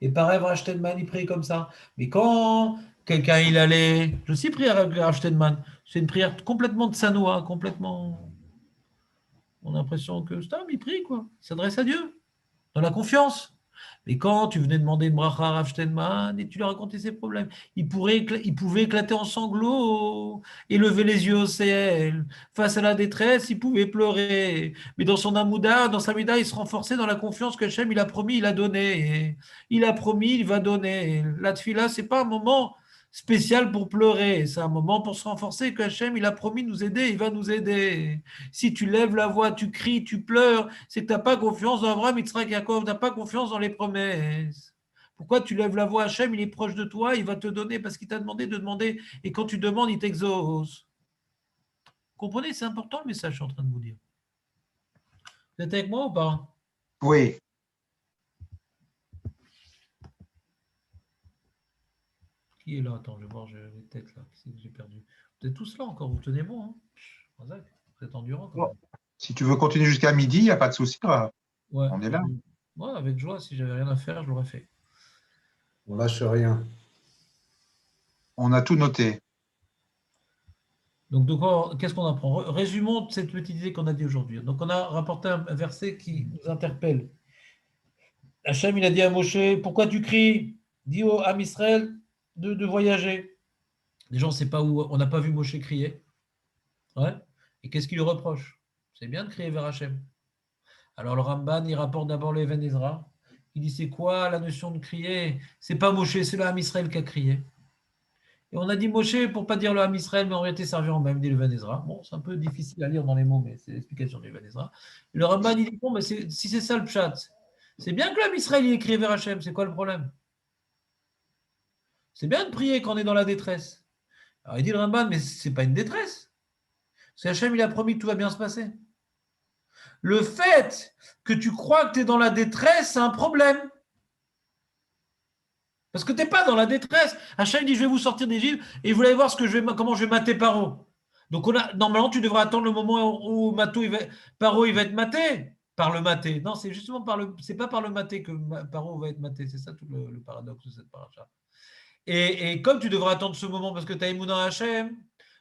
Et pareil, Rashtenman, il prie comme ça. Mais quand quelqu'un, il allait... Je aussi prié avec Rashtenman. C'est une prière complètement de Sanoa, complètement... On a l'impression que c'est un homme, il prie, quoi. Il s'adresse à Dieu, dans la confiance. Mais quand tu venais demander une bracha à Rav Steinman et tu lui racontais ses problèmes, il pouvait éclater en sanglots et lever les yeux au ciel. Face à la détresse, il pouvait pleurer. Mais dans son amouda, dans sa mida, il se renforçait dans la confiance que Hachem, il a promis, il a donné. Il a promis, il va donner. La tfila, c'est pas un moment spécial pour pleurer. C'est un moment pour se renforcer que Hachem, il a promis de nous aider, il va nous aider. Si tu lèves la voix, tu cries, tu pleures, c'est que tu n'as pas confiance dans Abraham, Yitzhak, Yaakov, tu n'as pas confiance dans les promesses. Pourquoi tu lèves la voix? Hachem, il est proche de toi, il va te donner parce qu'il t'a demandé de demander. Et quand tu demandes, il t'exauce. Comprenez, c'est important le message que je suis en train de vous dire. Vous êtes avec moi ou pas? Oui. Qui est là? Attends, je vais voir les têtes là. Qui c'est que j'ai perdu? Vous êtes tous là encore, vous tenez bon. Hein, vous êtes endurant quand même. Si tu veux continuer jusqu'à midi, il n'y a pas de souci. Ouais. On est là. Ouais, avec joie, si j'avais rien à faire, je l'aurais fait. On lâche rien. On a tout noté. Donc, qu'est-ce qu'on apprend? Résumons cette petite idée qu'on a dit aujourd'hui. Donc, on a rapporté un verset qui nous interpelle. Hachem, il a dit à Moshe, pourquoi tu cries? Dis au Ham Israël de voyager. Déjà, on ne sait pas où, on n'a pas vu Moshe crier. Ouais. Et qu'est-ce qu'il lui reproche? C'est bien de crier vers Hachem. Alors, le Ramban, il rapporte d'abord le Even Ezra. Il dit, c'est quoi la notion de crier? C'est pas Moshe, c'est le Ham Israël qui a crié. Et on a dit Moshe pour ne pas dire le Ham Israël, mais en réalité, ça revient en même, dit le Even Ezra. Bon, c'est un peu difficile à lire dans les mots, mais c'est l'explication du Even Ezra. Et le Ramban, il dit, bon, mais si c'est ça le pshat, c'est bien que l'homme Israël il écrit vers Hachem, c'est quoi le problème? C'est bien de prier quand on est dans la détresse. Alors il dit le Ramban, mais ce n'est pas une détresse. C'est Hachem, il a promis que tout va bien se passer. Le fait que tu crois que tu es dans la détresse, c'est un problème. Parce que tu n'es pas dans la détresse. Hachem dit, je vais vous sortir d'Égypte et vous allez voir comment je vais mater Paro. Donc normalement, tu devras attendre le moment où Paro il va être maté. Par le maté. Non, c'est justement c'est pas par le maté que Paro va être maté. C'est ça tout le paradoxe de cette paracha. Et comme tu devras attendre ce moment parce que tu as Emouna Hachem,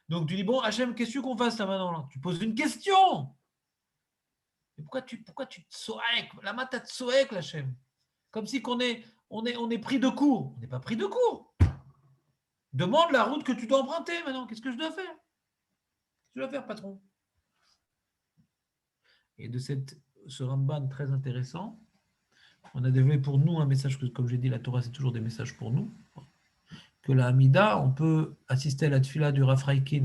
donc tu dis, bon, Hachem, qu'est-ce qu'on fasse là maintenant là? Tu poses une question. Mais pourquoi tu te soek? La matat soek, Hachem. Comme si on est pris de court. On n'est pas pris de court. Demande la route que tu dois emprunter maintenant. Qu'est-ce que je dois faire? Qu'est-ce que je dois faire, patron? Et de ce Ramban très intéressant, on a développé pour nous un message que, comme j'ai dit, la Torah, c'est toujours des messages pour nous. Que la Hamida, on peut assister à la tfila du Rav Raikin,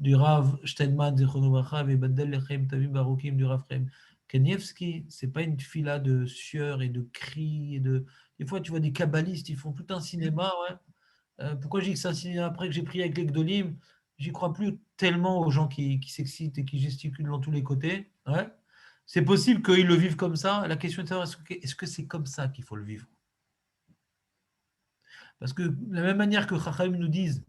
du Rav Steinman, et Badel Lechem Tavim Barukim, du Rav Chaim Kanievski. Ce n'est pas une tfila de sueur et de cris. Des fois, tu vois des kabbalistes, ils font tout un cinéma. Ouais. Pourquoi je dis que c'est un cinéma? Après que j'ai prié avec les Gdolim, j'y crois plus tellement aux gens qui s'excitent et qui gesticulent dans tous les côtés. Ouais. C'est possible qu'ils le vivent comme ça. La question est de savoir, est-ce que c'est comme ça qu'il faut le vivre? Parce que de la même manière que Chachamim nous disent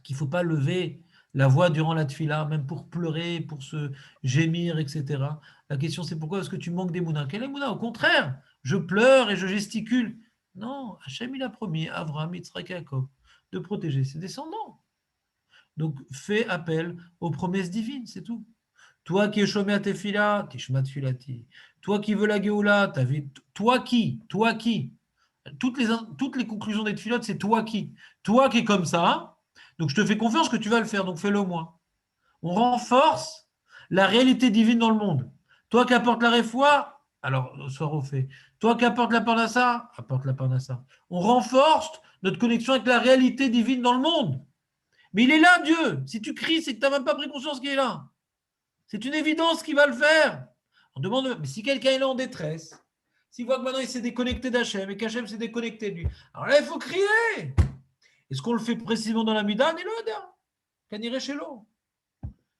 qu'il ne faut pas lever la voix durant la tfila, même pour pleurer, pour se gémir, etc. La question c'est pourquoi est-ce que tu manques d'émouna? Quel émouna? Au contraire, je pleure et je gesticule. Non, Hachem il a promis à Avraham, Yitzhak et Yaakov de protéger ses descendants. Donc fais appel aux promesses divines, c'est tout. Toi qui es chômé à tefila, tishma tfilati. Toi qui veux la Géoula, toi qui toutes les conclusions des tfilotes, c'est toi qui es comme ça, donc je te fais confiance que tu vas le faire, donc fais-le moi. On renforce la réalité divine dans le monde. Toi qui apportes la réfoua, alors sois refait. Toi qui apportes la parnassa, apporte la parnassa. On renforce notre connexion avec la réalité divine dans le monde. Mais il est là, Dieu. Si tu cries, c'est que tu n'as même pas pris conscience qu'il est là. C'est une évidence qu'il va le faire. On demande, mais si quelqu'un est là en détresse, s'il voit que maintenant il s'est déconnecté d'Hachem et qu'Hachem s'est déconnecté de lui, alors là, il faut crier. Est-ce qu'on le fait précisément dans l'Amida? Kaniré Shelo.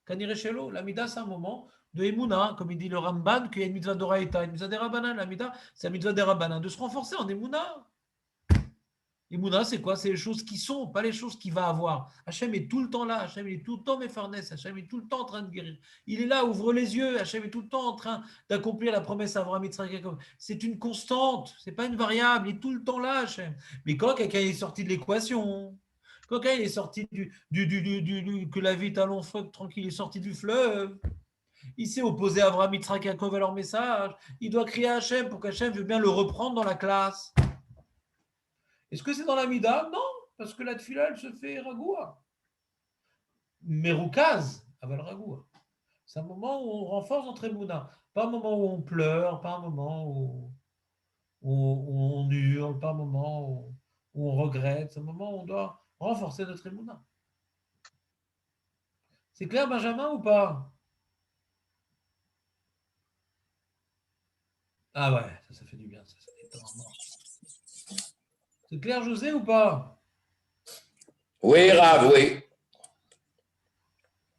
Kaniré Shelo. L'Amida, c'est un moment de Emouna, comme il dit le Ramban, qu'il y a une mitzvah d'Oraïta, une mitzvah des Rabbanan. L'Amida, c'est la mitzvah des Rabbanan, de se renforcer en Emouna. Emouna, c'est quoi? C'est les choses qui sont, pas les choses qu'il va avoir. Hachem est tout le temps là. Hachem est tout le temps méfarnès. Hachem est tout le temps en train de guérir. Il est là, ouvre les yeux. Hachem est tout le temps en train d'accomplir la promesse à Abraham, Yitzhak, Jacob. C'est une constante. C'est pas une variable. Il est tout le temps là, Hachem. Mais quand quelqu'un est sorti de l'équation, quand quelqu'un est sorti que la vie est un long fleuve tranquille, il est sorti du fleuve. Il s'est opposé à Abraham, Yitzhak, Jacob à leur message. Il doit crier à Hachem pour qu'Hachem veut bien le reprendre dans la classe. Est-ce que c'est dans la Mida? Non, parce que la tefila, elle se fait ragoua. Meroukaz, aval ragoua. C'est un moment où on renforce notre émouna. Pas un moment où on pleure, pas un moment où on hurle, pas un moment où on regrette. C'est un moment où on doit renforcer notre émouna. C'est clair, Benjamin, ou pas? Ah ouais, ça fait du bien. Ça détend. C'est clair, José, ou pas? Oui, Rav, oui.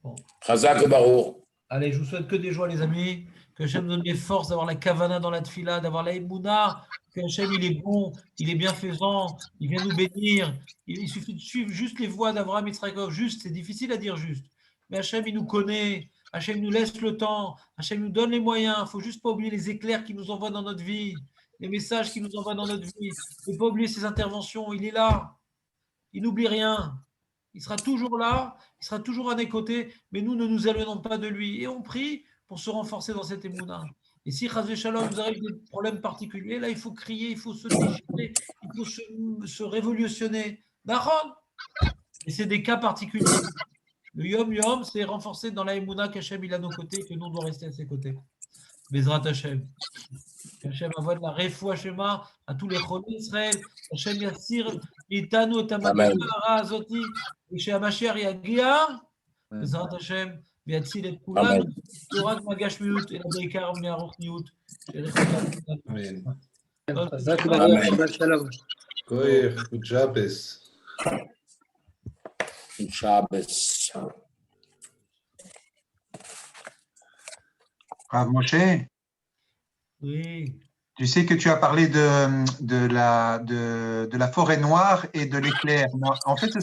Bon. Chazak Baruch. Allez, je vous souhaite que des joies, les amis. Que Hachem nous donne les forces d'avoir la kavana dans la tfila, d'avoir la émouna. Que Hachem, il est bon, il est bienfaisant, il vient nous bénir. Il suffit de suivre juste les voies d'Avraham Yitzhak Jacob. Juste, c'est difficile à dire juste. Mais Hachem, il nous connaît. Hachem nous laisse le temps. Hachem nous donne les moyens. Il ne faut juste pas oublier les éclairs qu'il nous envoie dans notre vie. Les messages qu'il nous envoie dans notre vie. Il ne faut pas oublier ses interventions. Il est là. Il n'oublie rien. Il sera toujours là. Il sera toujours à nos côtés. Mais nous ne nous éloignons pas de lui. Et on prie pour se renforcer dans cette émouna. Et si Chazvé Shalom nous arrive des problèmes particuliers, là, il faut crier, il faut se déchirer, il faut se révolutionner. D'Aaron. Et c'est des cas particuliers. Le Yom Yom, c'est renforcer dans la émouna qu'Hachem il a à nos côtés, que nous on doit rester à ses côtés. Bezrat Hachem. Hachem envoie de la refoua Shema à tous les Chol Israël. Hachem yassir itanu et amagara azoti. Et chez Hamashiach yagia. Bezrat Hachem. ויציל את כולנו, לא רק מהגשמיות, אלא בעיקר מהרוחניות. אמן. חזק וברוך, שבת שלום. כוח, וג'אבס. Shabbos. Rav Moshe, Oui. tu sais que tu as parlé de la forêt noire et de l'éclair. En fait,